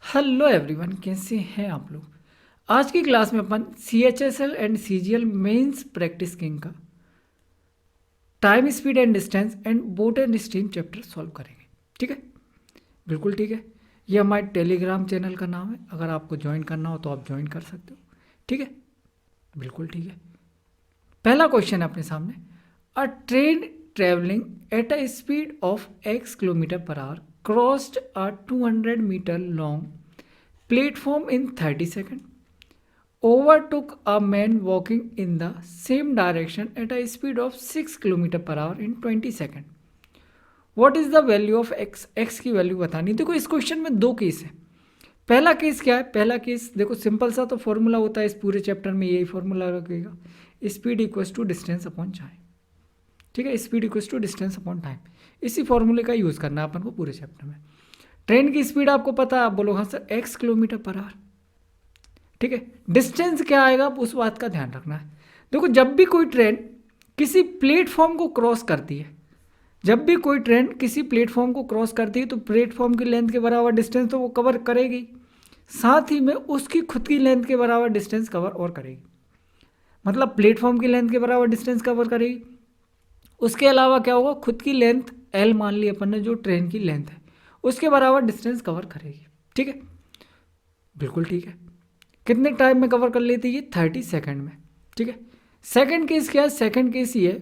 Hello everyone, कैसे हैं आप लोग। आज की क्लास में अपन CHSL and CGL mains practice king का time speed and distance and boat and stream chapter solve करेंगे। ठीक है, बिल्कुल ठीक है। ये हमारे टेलीग्राम चैनल का नाम है, अगर आपको ज्वाइन करना हो तो आप ज्वाइन कर सकते हो। ठीक है, बिल्कुल ठीक है। पहला क्वेश्चन है अपने सामने। A train travelling at a speed of x kilometre per hour crossed a 200 metre long platform in 30 second, overtook a man walking in the same direction at a speed of 6 km per hour in 20 second. What is the value of x. X की value बतानी। देखो इस question में दो case है। पहला case क्या है? पहला केस देखो सिंपल सा तो फॉर्मूला होता है, इस पूरे चैप्टर में यही फॉर्मूला लगेगा, speed equals to distance upon time. ठीक है, speed equals to distance upon time, इसी फॉर्मूले का यूज करना है अपन को पूरे चैप्टर में। ट्रेन की स्पीड आपको पता है, आप बोलो हाँ sir x kilometre per our. ठीक है, डिस्टेंस क्या आएगा उस बात का ध्यान रखना है। देखो जब भी कोई ट्रेन किसी प्लेटफॉर्म को क्रॉस करती है, जब भी कोई ट्रेन किसी प्लेटफॉर्म को क्रॉस करती है तो प्लेटफॉर्म की लेंथ के बराबर डिस्टेंस तो वो कवर करेगी, साथ ही में उसकी खुद की लेंथ के बराबर डिस्टेंस कवर और करेगी। मतलब प्लेटफॉर्म की लेंथ के बराबर डिस्टेंस कवर करेगी, उसके अलावा क्या होगा, खुद की लेंथ एल मान ली अपन ने, जो ट्रेन की लेंथ है उसके बराबर डिस्टेंस कवर करेगी। ठीक है, बिल्कुल ठीक है। कितने टाइम में कवर कर लेती है ये? 30 सेकेंड में। ठीक है, सेकेंड केस क्या है? सेकेंड केस ये है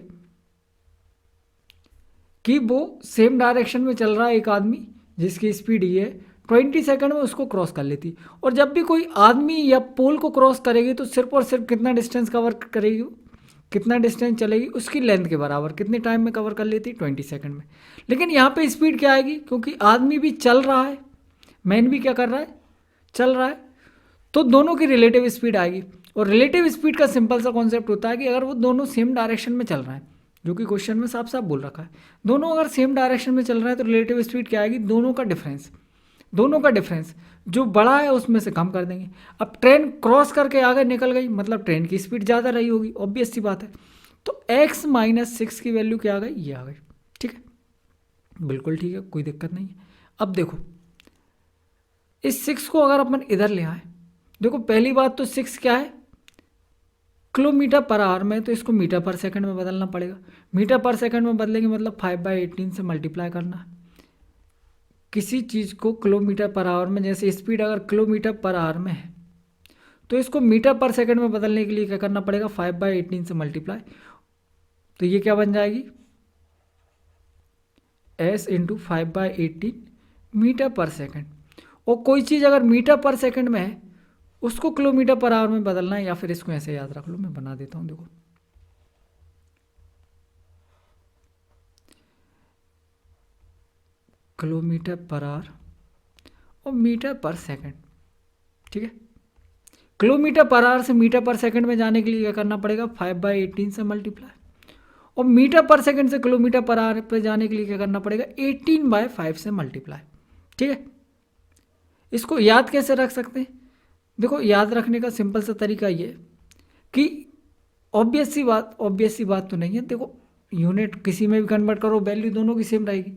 कि वो सेम डायरेक्शन में चल रहा है एक आदमी जिसकी स्पीड ये है, 20 सेकेंड में उसको क्रॉस कर लेती। और जब भी कोई आदमी या पोल को क्रॉस करेगी तो सिर्फ और सिर्फ कितना डिस्टेंस कवर करेगी, कितना डिस्टेंस चलेगी उसकी लेंथ के बराबर, कितने टाइम में कवर कर लेती? 20 सेकेंड में। लेकिन यहाँ पे स्पीड क्या आएगी, क्योंकि आदमी भी चल रहा है, मैन भी क्या कर रहा है, चल रहा है, तो दोनों की रिलेटिव स्पीड आएगी। और रिलेटिव स्पीड का सिंपल सा कॉन्सेप्ट होता है कि अगर वो दोनों सेम डायरेक्शन में चल रहे हैं, जो कि क्वेश्चन में साफ साफ बोल रखा है, दोनों अगर सेम डायरेक्शन में चल रहे हैं तो रिलेटिव स्पीड क्या आएगी? दोनों का डिफरेंस, दोनों का डिफरेंस जो बड़ा है उसमें से कम कर देंगे। अब ट्रेन क्रॉस करके आगे निकल गई, मतलब ट्रेन की स्पीड ज़्यादा रही होगी, ऑब्वियस सी बात है। तो x माइनस 6 की वैल्यू क्या आ गई? ये आ गई। ठीक है, बिल्कुल ठीक है, कोई दिक्कत नहीं है। अब देखो इस 6 को अगर अपन इधर ले आए, देखो पहली बात तो 6 क्या है? किलोमीटर पर आवर में, तो इसको मीटर पर सेकंड में बदलना पड़ेगा। मीटर पर सेकंड में बदलेंगे मतलब 5/18 से मल्टीप्लाई करना। किसी चीज़ को किलोमीटर पर आवर में, जैसे स्पीड अगर किलोमीटर पर आवर में है तो इसको मीटर पर सेकंड में बदलने के लिए क्या करना पड़ेगा? 5/18 से मल्टीप्लाई। तो ये क्या बन जाएगी? s इंटू 5/18 मीटर पर सेकंड। और कोई चीज़ अगर मीटर पर सेकंड में है उसको किलोमीटर पर आवर में बदलना है, या फिर इसको ऐसे याद रख लो, मैं बना देता हूँ। देखो किलोमीटर पर आवर और मीटर पर सेकंड। ठीक है, किलोमीटर पर आवर से मीटर पर सेकंड में जाने के लिए क्या करना पड़ेगा? 5/18 से मल्टीप्लाई। और मीटर पर सेकंड से किलोमीटर पर आवर पे जाने के लिए क्या करना पड़ेगा? 18/5 से मल्टीप्लाई। ठीक है, इसको याद कैसे रख सकते हैं? देखो याद रखने का सिंपल सा तरीका ये कि ऑब्वियस सी बात तो नहीं है। देखो यूनिट किसी में भी कन्वर्ट करो, वैल्यू दोनों की सेम रहेगी,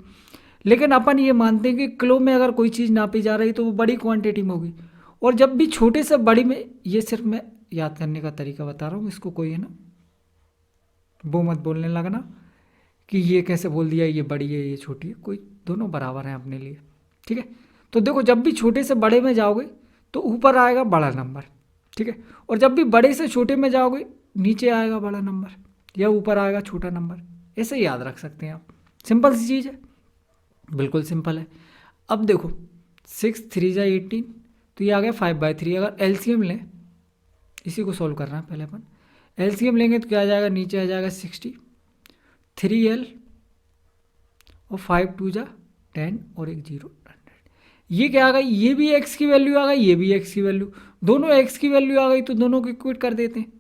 लेकिन अपन ये मानते हैं कि किलो में अगर कोई चीज़ नापी जा रही तो वो बड़ी क्वांटिटी में होगी। और जब भी छोटे से बड़ी में, ये सिर्फ मैं याद करने का तरीका बता रहा हूँ, इसको कोई है ना वो मत बोलने लगना कि ये कैसे बोल दिया, ये बड़ी है ये छोटी है, कोई दोनों बराबर हैं अपने लिए। ठीक है, तो देखो जब भी छोटे से बड़े में जाओगे तो ऊपर आएगा बड़ा नंबर। ठीक है, और जब भी बड़े से छोटे में जाओगे नीचे आएगा बड़ा नंबर या ऊपर आएगा छोटा नंबर। ऐसे याद रख सकते हैं आप, सिंपल सी चीज़ है, बिल्कुल सिंपल है। अब देखो 6×3 = 18, तो ये आ गया 5/3। अगर एलसीएम लें, इसी को सॉल्व करना है पहले अपन, एलसीएम लेंगे तो क्या आ जाएगा? नीचे आ जाएगा 60, 3l और 5×2 = 10 और एक 0 100। ये क्या आ गई? ये भी x की वैल्यू आ गई, ये भी x की वैल्यू, दोनों x की वैल्यू आ गई, तो दोनों को इक्वेट कर देते हैं।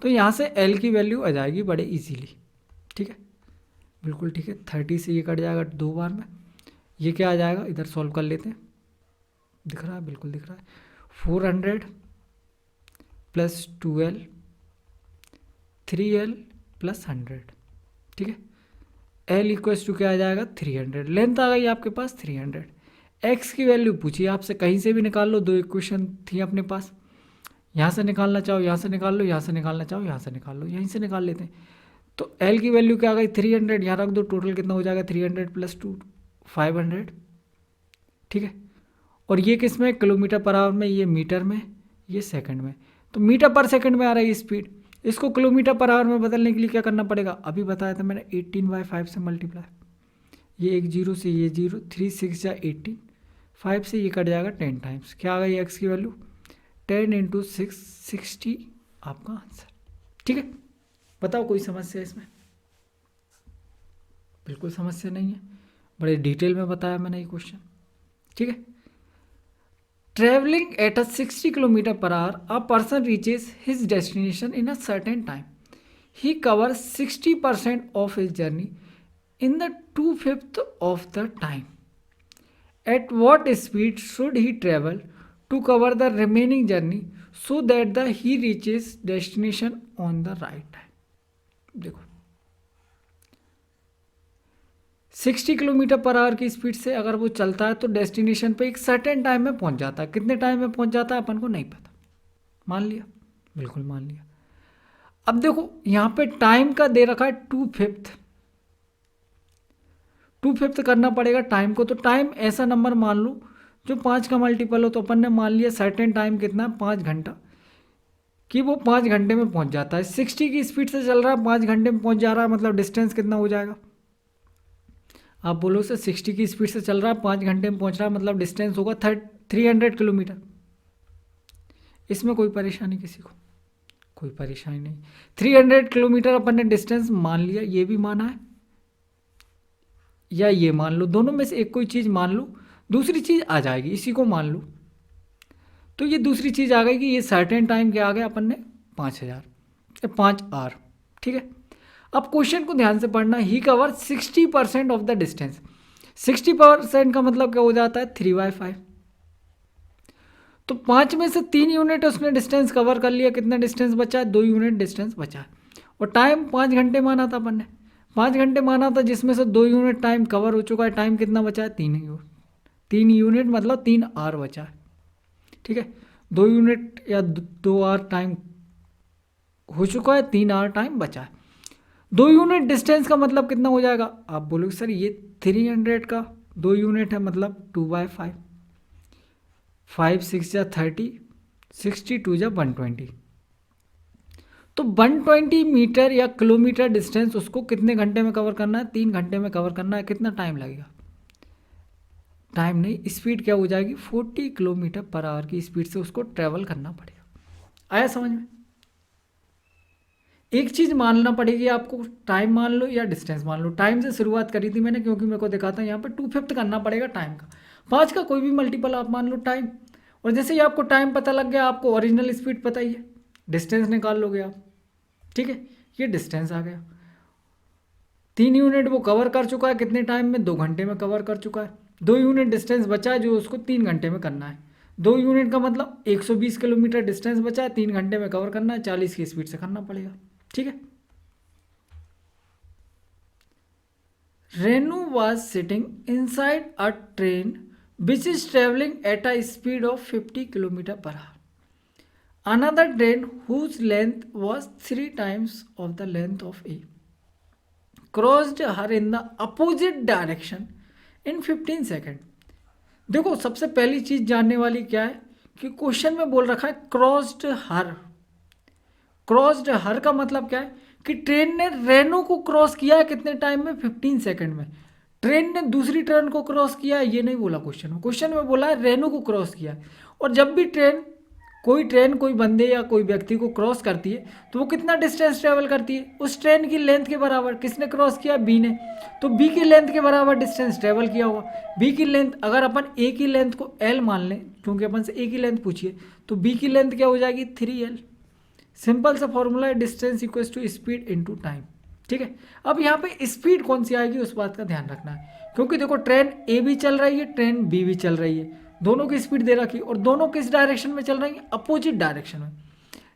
तो यहाँ से l की वैल्यू आ जाएगी बड़े इजीली। ठीक है, बिल्कुल ठीक है। 30 से ये कट जाएगा 2 बार में, ये क्या आ जाएगा? इधर सॉल्व कर लेते हैं, दिख रहा है? बिल्कुल दिख रहा है। 400 + 2l 3l + 100। ठीक है, एल इक्वल्स टू क्या आ जाएगा 300, लेंथ आ गई आपके पास 300। एक्स की वैल्यू पूछिए आपसे, कहीं से भी निकाल लो, दो इक्वेशन थी अपने पास, यहाँ से निकालना चाहो यहाँ से निकाल लो, यहाँ से निकालना चाहो यहाँ से निकाल लो, यहीं से निकाल लेते हैं। तो एल की वैल्यू क्या आ गई 300, यहाँ रख दो, टोटल कितना हो जाएगा 300 प्लस 2 500, ठीक है। और ये किस में, किलोमीटर पर आवर में, ये मीटर में, ये सेकंड में। तो मीटर पर सेकंड में आ रही है स्पीड, इसको किलोमीटर पर आवर में बदलने के लिए क्या करना पड़ेगा, अभी बताया था मैंने 18/5 से मल्टीप्लाई, ये एक जीरो से ये जीरो, 3 6 या 18, 5 से ये कट जाएगा 10 टाइम्स, क्या आ गई एक्स की वैल्यू 10 × 6 60 आपका आंसर, ठीक है। बताओ कोई समस्या इसमें? बिल्कुल समस्या नहीं है, बड़े डिटेल में बताया मैंने ये क्वेश्चन, ठीक है। Travelling at a 60 kilometre per our, a person reaches his destination in a certain time, he cover 60% of his journey in the 2/5 of the time. At what speed should he travel to cover the remaining journey so that he reaches destination on the right time? देखो 60 kilometre per our की speed से अगर वो चलता है तो destination पे एक सर्टेन टाइम में पहुंच जाता है। कितने टाइम में पहुंच जाता है अपन को नहीं पता, मान लिया, बिल्कुल मान लिया। अब देखो यहाँ पे टाइम का दे रखा है 2/5 करना पड़ेगा टाइम को। तो टाइम ऐसा नंबर मान लो जो 5 का मल्टीपल हो, तो अपन ने मान लिया सर्टेन टाइम कितना है 5 घंटा, कि वो 5 घंटे में पहुंच जाता है। 60 की स्पीड से चल रहा है, 5 घंटे में पहुंच जा रहा है, मतलब डिस्टेंस कितना हो जाएगा, आप बोलो सर 60 की स्पीड से चल रहा है, 5 घंटे में पहुंच रहा है, मतलब डिस्टेंस होगा 300 किलोमीटर। इसमें कोई परेशानी किसी को? कोई परेशानी नहीं। 300 किलोमीटर अपन ने डिस्टेंस मान लिया, ये भी माना है या ये मान लो, दोनों में से एक कोई चीज़ मान लो, दूसरी चीज़ आ जाएगी, इसी को मान लो। तो ये दूसरी चीज़ आ गई कि ये सर्टेन टाइम क्या आ गया अपन ने 5 आवर, ठीक है। अब क्वेश्चन को ध्यान से पढ़ना, ही कवर 60% ऑफ द डिस्टेंस। 60% का मतलब क्या हो जाता है 3/5। तो 5 में से 3 यूनिट उसने डिस्टेंस कवर कर लिया, कितना डिस्टेंस बचा है 2 यूनिट डिस्टेंस बचा है। और टाइम 5 घंटे माना था अपन ने, 5 घंटे माना था, जिसमें से 2 यूनिट टाइम कवर हो चुका है। टाइम कितना बचा है 3 यूनिट, मतलब 3 आवर बचा है, ठीक है। 2 यूनिट या 2 आवर टाइम हो चुका है, 3 आवर टाइम बचा है। 2 यूनिट डिस्टेंस का मतलब कितना हो जाएगा, आप बोलोगे सर ये 300 का 2 यूनिट है, मतलब 2/5, 5 6 या 30, 62 या 120। तो 120 मीटर या किलोमीटर डिस्टेंस उसको कितने घंटे में कवर करना है, 3 घंटे में कवर करना है। कितना टाइम लगेगा, टाइम नहीं, स्पीड क्या हो जाएगी 40 किलोमीटर पर आवर की स्पीड से उसको ट्रेवल करना पड़ेगा। आया समझ में? एक चीज़ मानना पड़ेगी आपको, टाइम मान लो या डिस्टेंस मान लो। टाइम से शुरुआत करी थी मैंने, क्योंकि मेरे को दिखाता है यहाँ पर 2/5 करना पड़ेगा टाइम का। 5 का कोई भी मल्टीपल आप मान लो टाइम, और जैसे ही आपको टाइम पता लग गया, आपको ओरिजिनल स्पीड पता ही है, डिस्टेंस निकाल लोगे आप, ठीक है। ये डिस्टेंस आ गया, 3 यूनिट वो कवर कर चुका है, कितने टाइम में 2 घंटे में कवर कर चुका है। 2 यूनिट डिस्टेंस बचा है जो उसको 3 घंटे में करना है। 2 यूनिट का मतलब 120 किलोमीटर डिस्टेंस बचा है, 3 घंटे में कवर करना है, 40 की स्पीड से करना पड़ेगा, ठीक है। Renu was sitting inside a train which is travelling at a speed of 50 kilometre per our. Another train whose length was 3 times of the length of A crossed her in the opposite direction in 15 seconds. देखो सबसे पहली चीज जानने वाली क्या है कि question में बोल रखा है क्रॉस्ड हर। क्रॉस्ड हर का मतलब क्या है कि ट्रेन ने रेनो को क्रॉस किया है कितने टाइम में, 15 सेकंड में। ट्रेन ने दूसरी ट्रेन को क्रॉस किया है, ये नहीं बोला क्वेश्चन में बोला है रेनो को क्रॉस किया है। और जब भी ट्रेन कोई बंदे या कोई व्यक्ति को क्रॉस करती है तो वो कितना डिस्टेंस ट्रेवल करती है, उस ट्रेन की लेंथ के बराबर। किसने क्रॉस किया, बी ने, तो बी की लेंथ के बराबर डिस्टेंस ट्रेवल किया होगा। बी की लेंथ, अगर अपन ए की लेंथ को एल मान लें, क्योंकि अपन से ए की लेंथ पूछिए, तो बी की लेंथ क्या हो जाएगी 3L। सिंपल सा फॉर्मूला है, distance equals to speed into time, ठीक है। अब यहाँ पे स्पीड कौन सी आएगी उस बात का ध्यान रखना है, क्योंकि देखो ट्रेन ए भी चल रही है, ट्रेन बी भी चल रही है, दोनों की स्पीड दे रखी, और दोनों किस डायरेक्शन में चल रही है, अपोजिट डायरेक्शन में।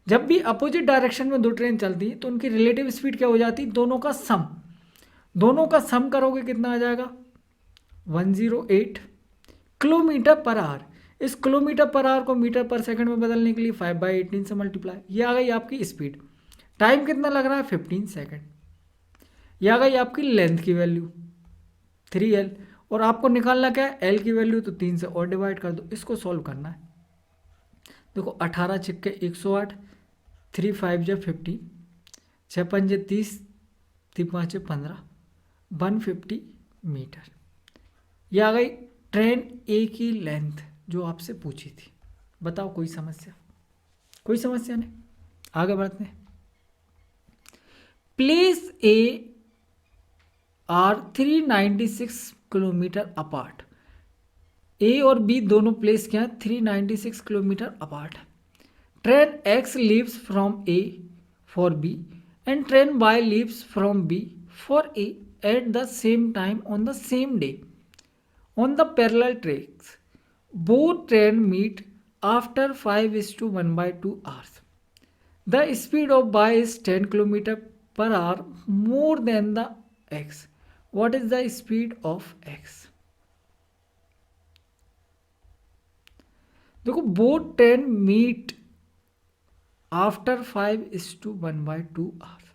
जब भी अपोजिट डायरेक्शन में दो ट्रेन चलती है तो उनकी रिलेटिव स्पीड क्या हो जाती है, दोनों का सम, दोनों का सम करोगे कितना आ जाएगा 108 किलोमीटर पर आवर। इस किलोमीटर पर आवर को मीटर पर सेकंड में बदलने के लिए 5/18 से मल्टीप्लाई, ये आ गई आपकी स्पीड। टाइम कितना लग रहा है 15 सेकंड। ये आ गई आपकी लेंथ की वैल्यू 3L, और आपको निकालना क्या है L की वैल्यू, तो 3 से और डिवाइड कर दो। इसको सॉल्व करना है। देखो 18 छिक्के 108, 3 5 जा 15, 6 पंजे 30, 3 5 15, 150 मीटर। ये आ गई ट्रेन ए की लेंथ जो आपसे पूछी थी। बताओ कोई समस्या? कोई समस्या नहीं, आगे बढ़ते हैं। Place A are 396 kilometre apart. A और बी दोनों प्लेस क्या है 396 kilometre apart. Train X leaves from A for B and train Y leaves from B for A at the same time on the same day on the parallel tracks. Both train meet after 5:1/2 hours. The speed of y is 10 km per hour more than the x. What is the speed of x? देखो both train meet after 5:1/2 hours.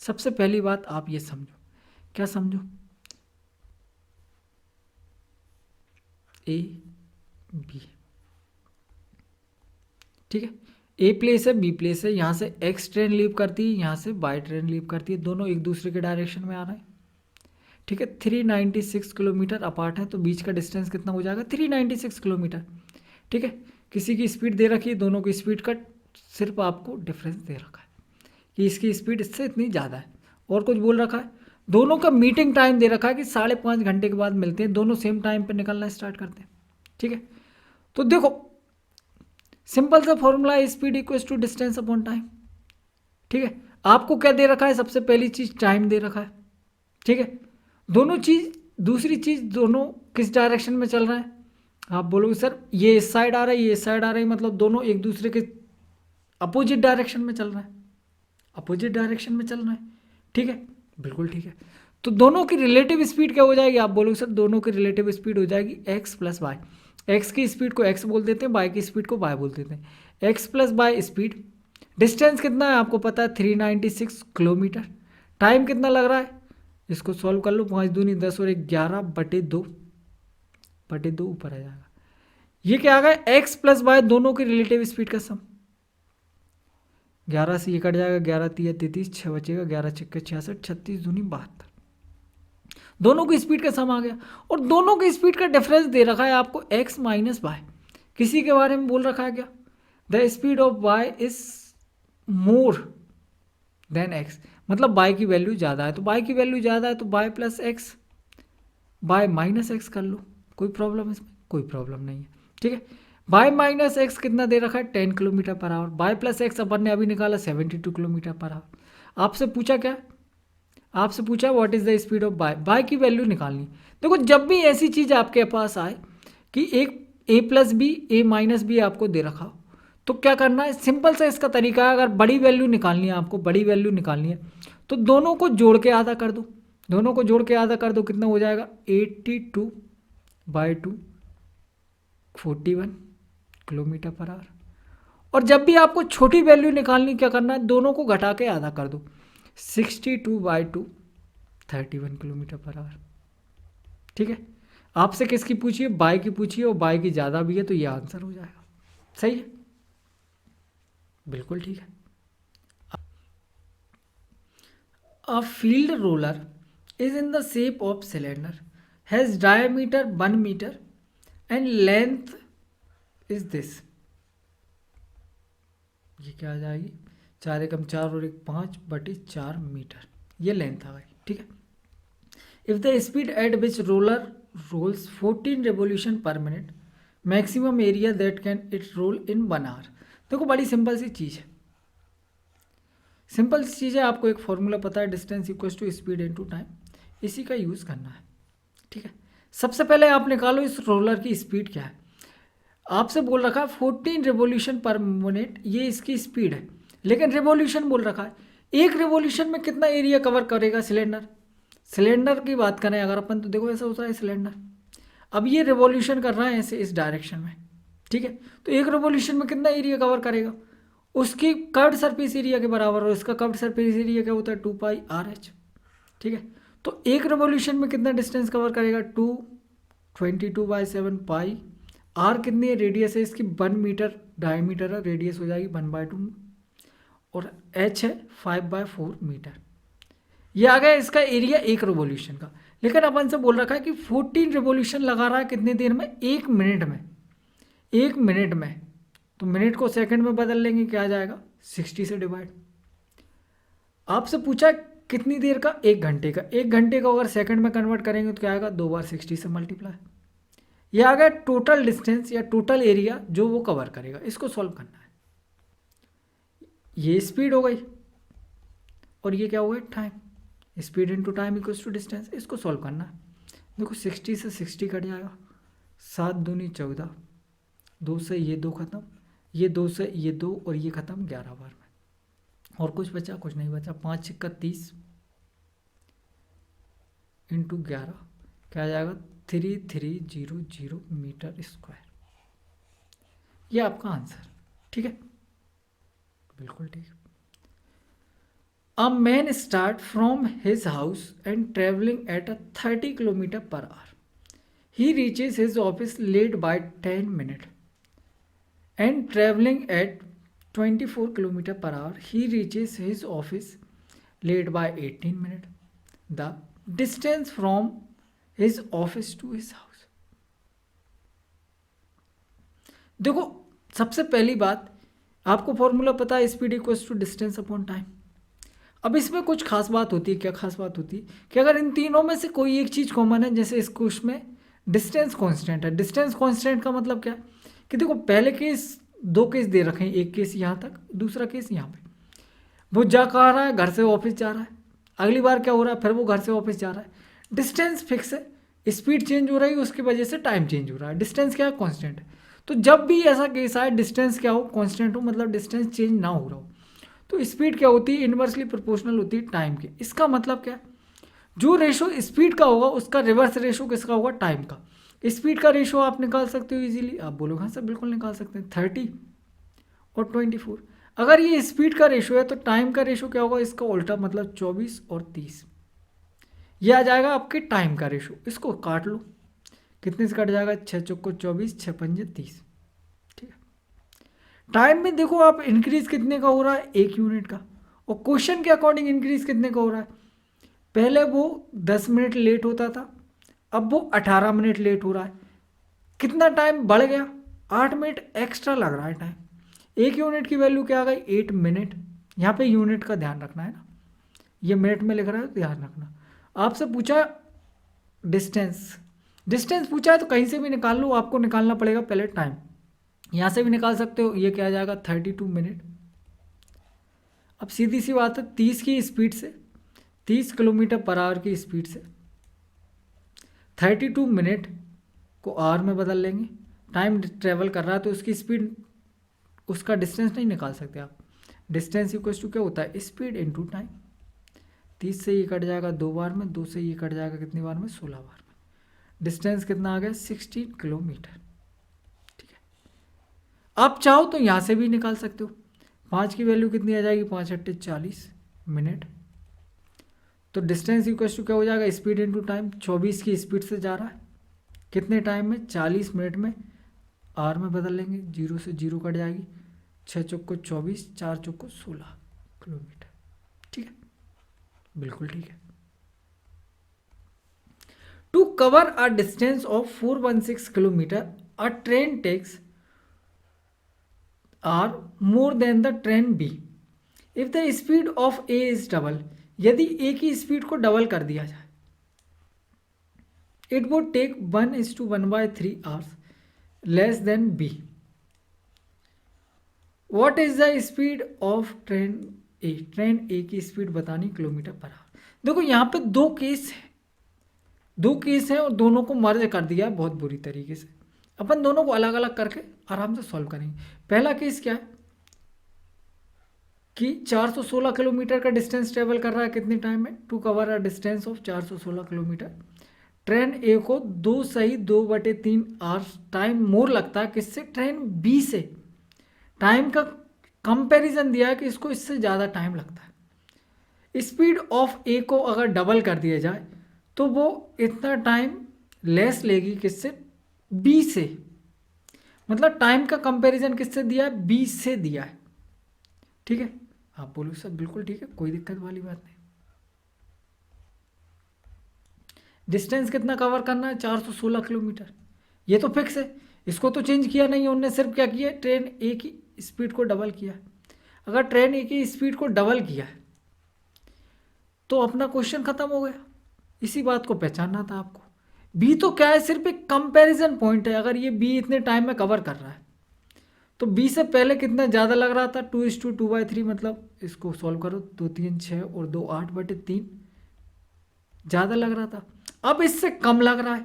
सबसे पहली बात आप ये समझो, क्या समझो? A B, ठीक है, ए प्लेस है बी प्लेस है, यहाँ से एक्स ट्रेन लीव करती है, यहाँ से वाई ट्रेन लीव करती है, दोनों एक दूसरे के डायरेक्शन में आ रहे हैं, ठीक है। 396 किलोमीटर अपार्ट है, तो बीच का डिस्टेंस कितना हो जाएगा 396 किलोमीटर, ठीक है। किसी की स्पीड दे रखी है, दोनों की स्पीड का सिर्फ आपको डिफरेंस दे रखा है कि इसकी स्पीड इससे इतनी ज़्यादा है, और कुछ बोल रखा है। दोनों का मीटिंग टाइम दे रखा है कि 5.5 घंटे के बाद मिलते हैं, दोनों सेम टाइम पे निकलना स्टार्ट करते हैं, ठीक है। तो देखो सिंपल सा फॉर्मूला है, speed equals to distance upon time, ठीक है। आपको क्या दे रखा है, सबसे पहली चीज टाइम दे रखा है, ठीक है। दोनों चीज, दूसरी चीज, दोनों किस डायरेक्शन में चल रहा है? आप बोलोगे सर ये इस साइड आ रहा है, ये इस साइड आ रहा है, मतलब दोनों एक दूसरे के अपोजिट डायरेक्शन में चल रहा है, अपोजिट डायरेक्शन में चल रहा है, ठीक है, बिल्कुल ठीक है। तो दोनों की रिलेटिव स्पीड क्या हो जाएगी? आप बोलोगे सर दोनों की रिलेटिव स्पीड हो जाएगी एक्स प्लस वाई। एक्स की स्पीड को एक्स बोल देते हैं, वाई की स्पीड को वाई बोल देते हैं। X plus y speed, distance कितना है आपको पता है 396 किलोमीटर। टाइम कितना लग रहा है? इसको सॉल्व कर लो, 5 दूनी 10 और 11/2 ऊपर आ जाएगा। ये क्या आ गया? एक्स प्लस वाई दोनों की रिलेटिव स्पीड का सम। 11 से ये कट जाएगा, 11 3 33, 6 बचेगा, 11 छक्के 66, 36 दूनी 72, दोनों की स्पीड का सम आ गया। और दोनों की स्पीड का डिफरेंस दे रखा है आपको x माइनस वाई। किसी के बारे में बोल रखा है क्या? The speed of y is more than x, मतलब y की वैल्यू ज़्यादा है, तो y की वैल्यू ज़्यादा है तो y plus x, y minus x कर लो। कोई प्रॉब्लम इसमें? कोई प्रॉब्लम नहीं है, ठीक है। y माइनस एक्स कितना दे रखा है 10 kilometre per hour. y plus X अपन ने अभी निकाला 72 किलोमीटर पर आवर। आपसे पूछा क्या? आपसे पूछा what is the speed of y, y की वैल्यू निकालनी। देखो जब भी ऐसी चीज़ आपके पास आए कि एक ए प्लस बी ए माइनस बी आपको दे रखा हो, तो क्या करना है, सिंपल सा इसका तरीका है। अगर बड़ी वैल्यू निकालनी है आपको, बड़ी वैल्यू निकालनी है, तो दोनों को जोड़ के आधा कर दो। दोनों को जोड़ के आधा कर दो, कितना हो जाएगा 82/2 41 किलोमीटर पर आवर। और जब भी आपको छोटी वैल्यू निकालनी, क्या करना है, दोनों को घटा के आधा कर दो, 62/2 31 किलोमीटर पर आवर, ठीक है। आपसे किसकी पूछिए? बाय की पूछिए, और बाय की ज़्यादा भी है तो ये आंसर हो जाएगा। सही है, बिल्कुल ठीक है। A field roller is in the shape of cylinder, has diameter 1 metre and length is this. ये क्या आ जाएगी? 4 एकम 4 और 1 5/4 मीटर, ये लेंथ आ गई, ठीक है। If the speed at which roller rolls 14 revolution per minute, maximum area that can it roll in 1 hour. देखो बड़ी सिंपल सी चीज़ है, सिंपल सी चीज़ है। आपको एक फॉर्मूला पता है, distance equals to speed into time, इसी का यूज़ करना है, ठीक है। सबसे पहले आप निकालो इस रोलर की स्पीड क्या है। आपसे बोल रखा है 14 रेवोल्यूशन पर मिनट, ये इसकी स्पीड है, लेकिन रेवोल्यूशन बोल रखा है। एक रेवोल्यूशन में कितना एरिया कवर करेगा सिलेंडर? सिलेंडर की बात करें अगर अपन, तो देखो ऐसा होता है सिलेंडर, अब ये रिवॉल्यूशन कर रहा है ऐसे इस डायरेक्शन में, ठीक है, तो एक रिवॉल्यूशन में कितना एरिया कवर करेगा, उसकी कर्व्ड सरफेस एरिया के बराबर, और इसका कर्व्ड सरफेस एरिया क्या होता है 2πRh, ठीक है। तो एक रिवॉल्यूशन में कितना डिस्टेंस कवर करेगा 222/7 पाई, आर कितनी है रेडियस है इसकी 1 मीटर डायमीटर है, रेडियस हो जाएगी 1/2, और एच है 5/4 मीटर। ये आ गया इसका एरिया एक रिवॉल्यूशन का। लेकिन अपन से बोल रखा है कि 14 रिवॉल्यूशन लगा रहा है कितनी देर में, 1 मिनट में, 1 मिनट में, तो मिनट को सेकंड में बदल लेंगे, क्या आ जाएगा 60 से डिवाइड। आपसे पूछा कितनी देर का, 1 घंटे का, 1 घंटे को अगर सेकंड में कन्वर्ट करेंगे तो क्या आएगा, 2 बार 60 से मल्टीप्लाई। ये आ गया टोटल डिस्टेंस या टोटल एरिया जो वो कवर करेगा। इसको सॉल्व करना है। ये स्पीड हो गई और ये क्या हो गया time, speed into time equals to distance. इसको सॉल्व करना है। देखो 60 से 60 कट जाएगा, 7 दूनी 14, 2 से ये 2 खत्म, ये 2 से ये 2, और ये खत्म 11 बार में। और कुछ बचा, कुछ नहीं बचा। 5 छिक्का 30 इंटू 11 क्या आ जाएगा 3300 मीटर स्क्वायर। ये आपका आंसर, ठीक है, बिल्कुल ठीक है। A man start from his house and traveling at a 30 km per hour. He reaches his office late by 10 minutes. And traveling at 24 km per hour, he reaches his office late by 18 minutes. The distance from his office to his house. देखो सबसे पहली बात, आपको formula पता है, speed equals to distance upon time. अब इसमें कुछ खास बात होती है। क्या खास बात होती है कि अगर इन तीनों में से कोई एक चीज़ कॉमन है, जैसे इस क्वेश्चन में डिस्टेंस कांस्टेंट है। डिस्टेंस कांस्टेंट का मतलब क्या कि देखो पहले केस, 2 केस दे रखे हैं, एक केस यहाँ तक, दूसरा केस यहाँ पे। वो जा कहाँ रहा है, घर से ऑफिस जा रहा है। अगली बार क्या हो रहा है, फिर वो घर से ऑफिस जा रहा है। डिस्टेंस फिक्स है, स्पीड चेंज हो रही है, उसकी वजह से टाइम चेंज हो रहा है। डिस्टेंस क्या है, कॉन्स्टेंट है। तो जब भी ऐसा केस आए डिस्टेंस क्या हो, कॉन्स्टेंट हो, मतलब डिस्टेंस चेंज ना हो रहा हो, तो स्पीड क्या होती है, इनवर्सली प्रोपोर्शनल होती है टाइम के। इसका मतलब क्या है, जो रेशो स्पीड का होगा उसका रिवर्स रेशो किसका होगा, टाइम का। स्पीड का रेशो आप निकाल सकते हो इजीली। आप बोलोगे हाँ सर बिल्कुल निकाल सकते हैं, 30 और 24। अगर ये स्पीड का रेशो है तो टाइम का रेशो क्या होगा, इसका उल्टा, मतलब 24 और 30। ये आ जाएगा आपके टाइम का रेशो। इसको काट लो, कितने से कट जाएगा, 6 चौको 24, 6 पंजे 30। टाइम में देखो आप इंक्रीज कितने का हो रहा है, 1 यूनिट का। और क्वेश्चन के अकॉर्डिंग इंक्रीज कितने का हो रहा है, पहले वो 10 मिनट लेट होता था, अब वो 18 मिनट लेट हो रहा है। कितना टाइम बढ़ गया, 8 मिनट एक्स्ट्रा लग रहा है टाइम। 1 यूनिट की वैल्यू क्या आ गई, 8 मिनट। यहाँ पे यूनिट का ध्यान रखना है ना, ये मिनट में लिख रहा है तो ध्यान रखना। आपसे पूछा डिस्टेंस, डिस्टेंस पूछा है तो कहीं से भी निकाल लो, आपको निकालना पड़ेगा पहले टाइम। यहाँ से भी निकाल सकते हो, ये क्या आ जाएगा 32 मिनट। अब सीधी सी बात है, 30 की स्पीड से, 30 किलोमीटर पर आवर की स्पीड से 32 मिनट को आवर में बदल लेंगे। टाइम ट्रेवल कर रहा है तो उसकी स्पीड, उसका डिस्टेंस नहीं निकाल सकते आप। डिस्टेंस इक्वल्स टू क्या होता है, स्पीड इनटू टाइम। 30 से ये कट जाएगा 2 बार में, 2 से ये कट जाएगा कितनी बार में, 16 बार में। डिस्टेंस कितना आ गया, 16 किलोमीटर। आप चाहो तो यहाँ से भी निकाल सकते हो। 5 की वैल्यू कितनी आ जाएगी, 5 अट्टे 40 मिनट। तो डिस्टेंस इक्वल टू क्या हो जाएगा, स्पीड इनटू टाइम। 24 की स्पीड से जा रहा है, कितने टाइम में, 40 मिनट में। आर में बदल लेंगे, 0 से 0 कट जाएगी, 6 चौको 24, 4 चौको 16 किलोमीटर। ठीक है, बिल्कुल ठीक है। To cover a distance of 416 kilometre a train takes are more than the train B if the speed of A is double। यदि A की स्पीड को डबल कर दिया जाए, it would take 1:1/3 hours less than B। what is the speed of train A? Train A की speed बतानी kilometre per our. देखो यहाँ पे 2 केस है, 2 केस हैं और दोनों को मर्ज कर दिया है बहुत बुरी तरीके से। अपन दोनों को अलग अलग करके आराम से सॉल्व करेंगे। पहला केस क्या है, कि 416 किलोमीटर का डिस्टेंस ट्रेवल कर रहा है कितने टाइम में, to cover a distance of 416 kilometre. Train A को 2/3 आवर्स टाइम मोर लगता है किससे, ट्रेन बी से। टाइम का कंपैरिजन दिया है कि इसको इससे ज़्यादा टाइम लगता है। स्पीड ऑफ ए को अगर डबल कर दिया जाए तो वो इतना टाइम लेस लेगी किससे, बी से। मतलब टाइम का कंपैरिजन किससे दिया है, बी से दिया है। ठीक है, आप बोलो सर बिल्कुल ठीक है, कोई दिक्कत वाली बात नहीं। डिस्टेंस कितना कवर करना है, 416 किलोमीटर, ये तो फिक्स है, इसको तो चेंज किया नहीं है उनने, सिर्फ क्या किया, ट्रेन ए की स्पीड को डबल किया है। अगर ट्रेन ए की स्पीड को डबल किया है तो अपना क्वेश्चन खत्म हो गया। इसी बात को पहचानना था आपको। बी तो क्या है, सिर्फ एक कंपैरिजन पॉइंट है। अगर ये बी इतने टाइम में कवर कर रहा है तो बी से पहले कितना ज़्यादा लग रहा था, 2:2/3, मतलब इसको सॉल्व करो, 2 3 6 और 2 8/3 ज़्यादा लग रहा था। अब इससे कम लग रहा है,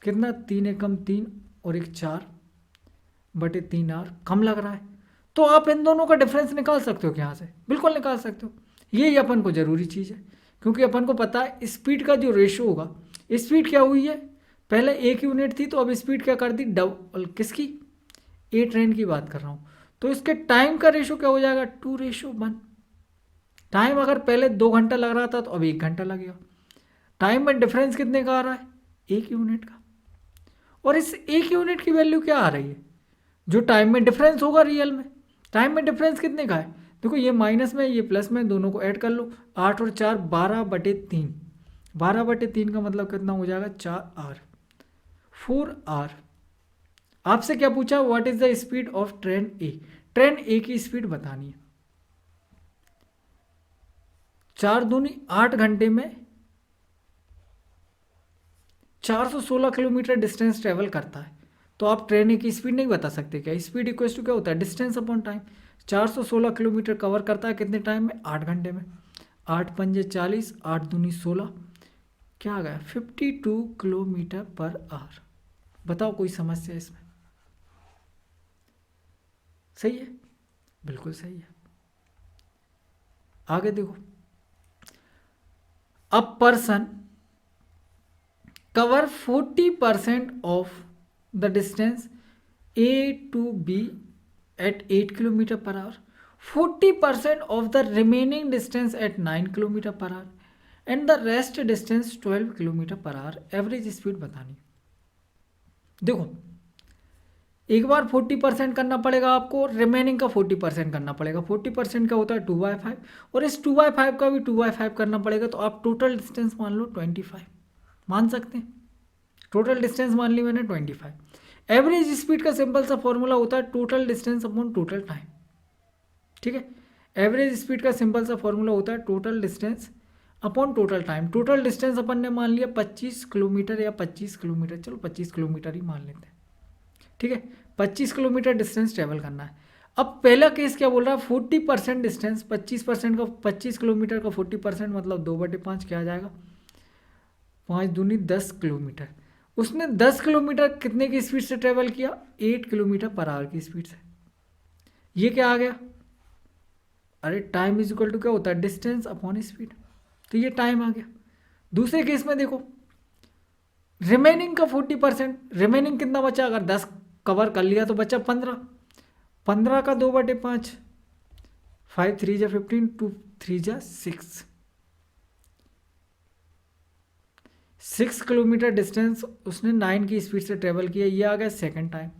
कितना, 3 एकम 3 और 1 4/3 आर कम लग रहा है। तो आप इन दोनों का डिफरेंस निकाल सकते हो यहाँ से, बिल्कुल निकाल सकते हो। ये अपन को ज़रूरी चीज़ है, क्योंकि अपन को पता है स्पीड का जो रेशो होगा, स्पीड क्या हुई है, पहले एक यूनिट थी तो अब स्पीड क्या कर दी, डबल, किसकी, ए ट्रेन की बात कर रहा हूँ। तो इसके टाइम का रेशो क्या हो जाएगा, 2:1। टाइम अगर पहले 2 घंटा लग रहा था तो अब 1 घंटा लगेगा। टाइम में डिफरेंस कितने का आ रहा है, 1 यूनिट का। और इस 1 यूनिट की वैल्यू क्या आ रही है, जो टाइम में डिफरेंस होगा रियल में। टाइम में डिफरेंस कितने का है, देखो ये माइनस में ये प्लस में, दोनों को ऐड कर लो, 8 और 4 12/3, 12/3 का मतलब कितना हो जाएगा, 4 आर, 4 आर। आपसे क्या पूछा, what is the speed of train A, train A की स्पीड बतानी है। 4 दूनी 8 घंटे में 416 किलोमीटर डिस्टेंस ट्रेवल करता है, तो आप ट्रेन की स्पीड नहीं बता सकते क्या, स्पीड इक्वल्स टू क्या होता है, distance upon time. 416 kilometre cover करता है कितने टाइम में, 8 घंटे में। 8 पंजे 40, 8 दूनी 16, क्या आ गया, 52 किलोमीटर पर आवर। बताओ कोई समस्या इसमें, सही है, बिल्कुल सही है। आगे देखो, a person cover 40% of the distance A to B at 8 km per hour, 40% of the remaining distance at 9 km per hour, and the rest distance 12 km per hour. Average speed बतानी। देखो एक बार 40% करना पड़ेगा आपको, रिमेनिंग का 40% करना पड़ेगा। 40% का होता है 2/5, और इस 2/5 का भी 2/5 करना पड़ेगा, तो आप टोटल डिस्टेंस मान लो 25, मान सकते हैं। टोटल डिस्टेंस मान ली मैंने 25। एवरेज स्पीड का सिंपल सा फॉर्मूला होता है total distance upon total time. ठीक है, एवरेज स्पीड का सिंपल सा फॉर्मूला होता है total distance upon total time. Total distance अपन ने मान लिया 25 किलोमीटर या 25 किलोमीटर, चलो 25 किलोमीटर ही मान लेते हैं। ठीक है, 25 किलोमीटर डिस्टेंस ट्रेवल करना है। अब पहला केस क्या बोल रहा है, 40% डिस्टेंस, 25% का 25 किलोमीटर का 40% मतलब 2/5 क्या आ जाएगा, 5 दूनी 10 किलोमीटर। उसने 10 किलोमीटर कितने की स्पीड से ट्रेवल किया, 8 किलोमीटर पर आवर की स्पीड से। ये क्या आ गया, अरे टाइम इज इक्वल टू क्या होता है, डिस्टेंस अपॉन स्पीड, तो ये टाइम आ गया। दूसरे केस में देखो, रिमेनिंग का 40%, रिमेनिंग कितना बचा, अगर 10 कवर कर लिया तो बचा 15, 15 का 2/5, 5 3 जा 15, 2 3 जा 6, 6 किलोमीटर डिस्टेंस उसने 9 की स्पीड से ट्रेवल किया, ये आ गया सेकंड टाइम।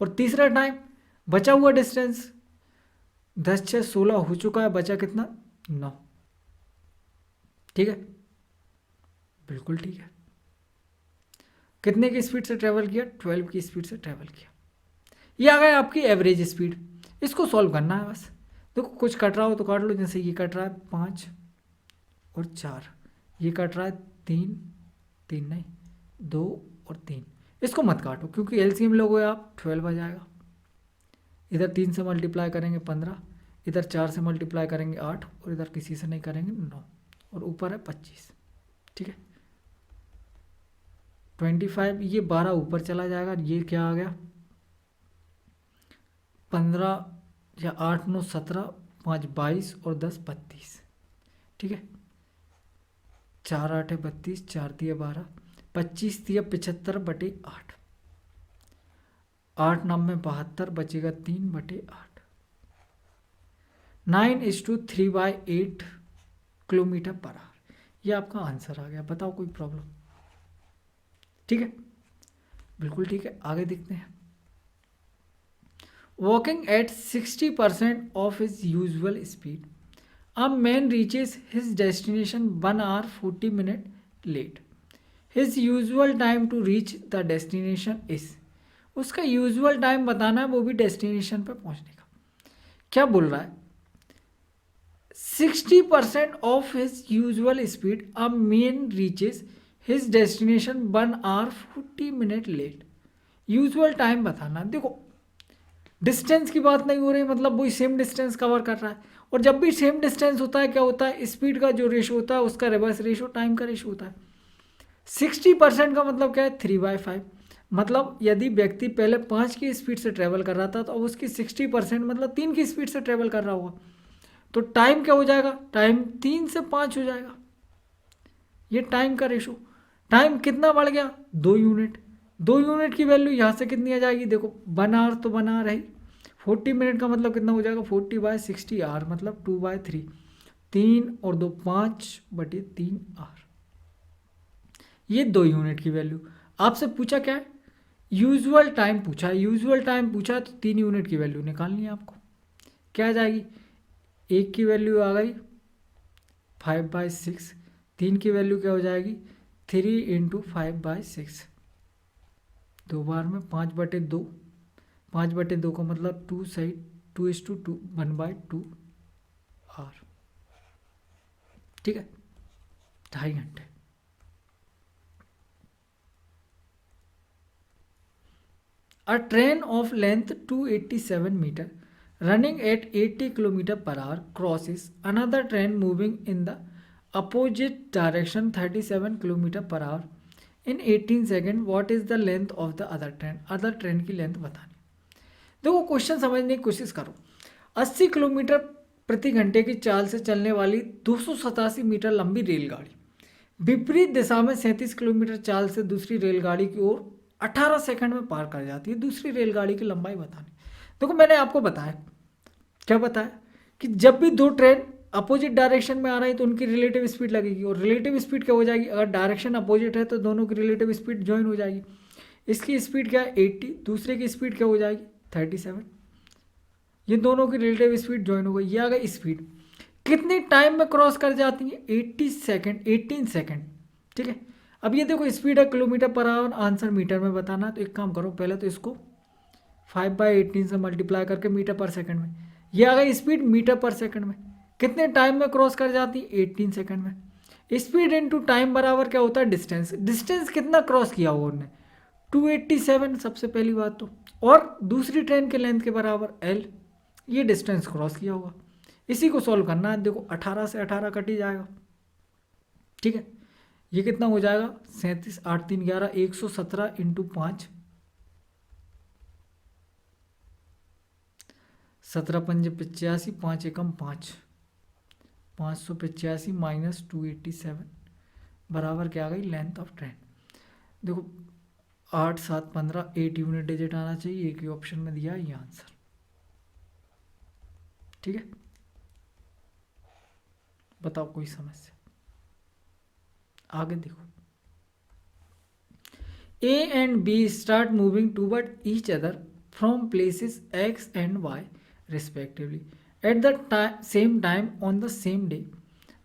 और तीसरा टाइम, बचा हुआ डिस्टेंस 10 6 16 हो चुका है, बचा कितना, 9। ठीक है, बिल्कुल ठीक है। कितने की स्पीड से ट्रेवल किया, 12 की स्पीड से ट्रेवल किया। ये आ गया आपकी एवरेज स्पीड। इसको सॉल्व करना है बस। देखो कुछ कट रहा हो तो काट लो, जैसे ये कट रहा है 5 और 4, ये कट रहा है 3 3 नहीं 2 और 3, इसको मत काटो क्योंकि एलसीएम लोगे आप 12 आ जाएगा। इधर 3 से मल्टीप्लाई करेंगे 15, इधर 4 से मल्टीप्लाई करेंगे 8, और इधर किसी से नहीं करेंगे 9, और ऊपर है 25। ठीक है, 25, ये 12 ऊपर चला जाएगा, ये क्या आ गया 15 या 8 9 17, 5 22 और 10 32। ठीक है, 4 8 32, 4 दिया 12, 25 दिया 75/8, 8 9 में 72, बचेगा 3/8। 9:3/8 किलोमीटर पर आवर, ये आपका आंसर आ गया। बताओ कोई प्रॉब्लम? ठीक है, बिल्कुल ठीक है। आगे देखते हैं। Walking at 60% of his usual speed, a man reaches his destination 1 hour 40 minute late. His usual time to reach the destination is, उसका यूजुअल टाइम बताना है, वो भी डेस्टिनेशन पे पहुंचने का। क्या बोल रहा है? 60% of his usual speed, a man reaches his destination 1 hour 40 minute late. Usual time बताना। देखो, डिस्टेंस की बात नहीं हो रही, मतलब वही सेम डिस्टेंस कवर कर रहा है, और जब भी सेम डिस्टेंस होता है क्या होता है? स्पीड का जो रेशो होता है उसका रिवर्स रेशो टाइम का रेशो होता है। 60% का मतलब क्या है? 3/5। मतलब यदि व्यक्ति पहले 5 की स्पीड से ट्रेवल कर रहा था तो अब उसकी 60% मतलब 3 की स्पीड से ट्रेवल कर रहा होगा, तो टाइम क्या हो जाएगा? टाइम 3 से 5 हो जाएगा। ये टाइम का रेशो। टाइम कितना बढ़ गया? 2 यूनिट। 2 यूनिट की वैल्यू यहाँ से कितनी आ जाएगी? देखो 1 hour तो 1 hour है, 40 मिनट का मतलब कितना हो जाएगा? 40/60 आवर, मतलब 2/3। 3 और 2 5/3 आवर। ये 2 यूनिट की वैल्यू। आपसे पूछा क्या है? यूजुअल टाइम पूछा है। यूजुअल टाइम पूछा है तो 3 यूनिट की वैल्यू निकालनी है आपको। क्या आ जाएगी? 1 की वैल्यू आ गई 5/6, 3 की वैल्यू क्या हो जाएगी? 3 × 5/6, 2 बार में 5/2। 5/2 का मतलब 2 सही, 2:2, 1/2 आवर। ठीक है, 2.5 घंटे। A train of length 287 meter running at 80 km per hour crosses another train moving in the opposite direction 37 km per hour in 18 seconds. What is the length of the other train? Other train की length बतानी। देखो question समझने की कोशिश करो। 80 kilometre प्रति घंटे की चाल से चलने वाली 287 मीटर लंबी रेलगाड़ी विपरीत दिशा में 37 किलोमीटर चाल से दूसरी रेलगाड़ी की ओर 18 सेकंड में पार कर जाती है। दूसरी रेलगाड़ी की लंबाई बतानी। देखो मैंने आपको बताया, क्या बताया कि जब भी दो ट्रेन अपोजिट डायरेक्शन में आ रही है तो उनकी रिलेटिव स्पीड लगेगी, और रिलेटिव स्पीड क्या हो जाएगी? अगर डायरेक्शन अपोजिट है तो दोनों की रिलेटिव स्पीड ज्वाइन हो जाएगी। इसकी स्पीड क्या है? 80, दूसरे की स्पीड क्या हो जाएगी? 37। ये दोनों की रिलेटिव स्पीड ज्वाइन हो गई। ये आ गई स्पीड। कितनी टाइम में क्रॉस कर जाती है? 80 सेकेंड, 18 सेकेंड। ठीक है, अब ये देखो स्पीड है kilometre per our, answer metre में बताना। तो एक काम करो, पहले तो इसको 5/18 से मल्टीप्लाई करके मीटर पर सेकंड में, ये आ गई स्पीड मीटर पर सेकंड में। कितने टाइम में क्रॉस कर जाती है? 18 सेकंड में। स्पीड इनटू टाइम बराबर क्या होता है? डिस्टेंस। डिस्टेंस कितना क्रॉस किया होगा उन्होंने? 287 सबसे पहली बात तो, और दूसरी ट्रेन के लेंथ के बराबर L, ये डिस्टेंस क्रॉस किया होगा। इसी को सॉल्व करना है। देखो 18 से 18 कट ही जाएगा। ठीक है, ये कितना हो जाएगा? 37 8 3 11, 117 × 5, 17 5 85, 5 एकम 5, 585 माइनस 287 बराबर क्या आ गई? Length of train. देखो 8 7 15, 8 यूनिट डिजिट आना चाहिए, एक ही ऑप्शन में दिया ये आंसर। ठीक है, बताओ कोई समस्या? आगे देखो। A and B start moving toward each other from places X and Y respectively at the same time on the same day.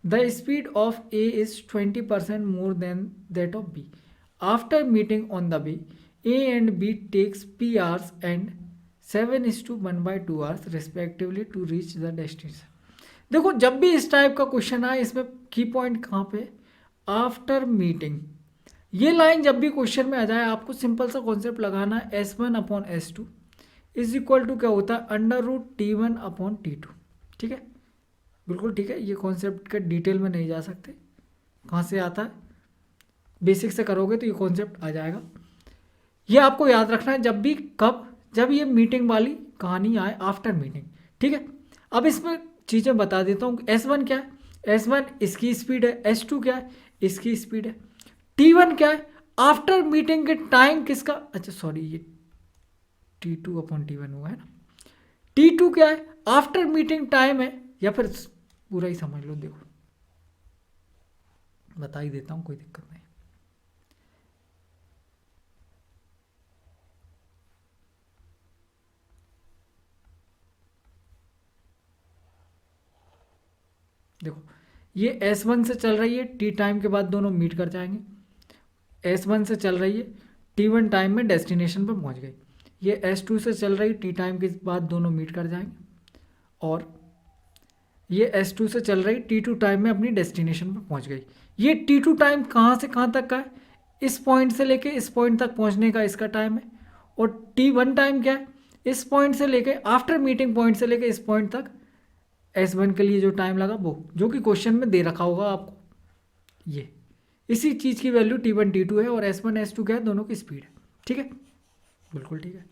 The speed of A is 20% more than that of B. After meeting on the way, A and B takes P hours and 7:1/2 hours respectively to reach the destination. देखो जब भी इस type का question आए, इसमें की point कहाँ पे? After meeting. ये लाइन जब भी क्वेश्चन में आ जाए आपको सिंपल सा कॉन्सेप्ट लगाना है, S1/S2 इज इक्वल टू क्या होता है? √T1/T2। ठीक है, बिल्कुल ठीक है। ये कॉन्सेप्ट के डिटेल में नहीं जा सकते, कहाँ से आता है? बेसिक से करोगे तो ये कॉन्सेप्ट आ जाएगा। ये आपको याद रखना है जब भी, कब? जब ये मीटिंग वाली कहानी आए, आफ्टर मीटिंग। ठीक है, अब इसमें चीज़ें बता देता हूँ। S1 क्या है? S1 इसकी स्पीड है। S2 क्या है? इसकी स्पीड है। T1 क्या है? आफ्टर मीटिंग के टाइम किसका, अच्छा सॉरी ये T2/T1 हुआ है ना। T2 क्या है? आफ्टर मीटिंग टाइम है, या फिर पूरा ही समझ लो, देखो बता ही देता हूँ, कोई दिक्कत नहीं। देखो ये S1 से चल रही है, T टाइम के बाद दोनों मीट कर जाएंगे। S1 से चल रही है, T1 टाइम में डेस्टिनेशन पर पहुंच गई। ये S2 से चल रही, T टाइम के बाद दोनों मीट कर जाएंगे। और ये S2 से चल रही, T2 टाइम में अपनी डेस्टिनेशन पर पहुंच गई। ये T2 टाइम कहाँ से कहाँ तक का है? इस पॉइंट से लेके इस पॉइंट तक पहुंचने का इसका टाइम है। और T1 टाइम क्या है? इस पॉइंट से लेके आफ्टर मीटिंग पॉइंट से लेके इस पॉइंट तक S1 के लिए जो टाइम लगा वो, जो कि क्वेश्चन में दे रखा होगा आपको। ये इसी चीज़ की वैल्यू T1 T2 है, और S1 S2 क्या है? दोनों की स्पीड है। ठीक है, बिल्कुल ठीक है।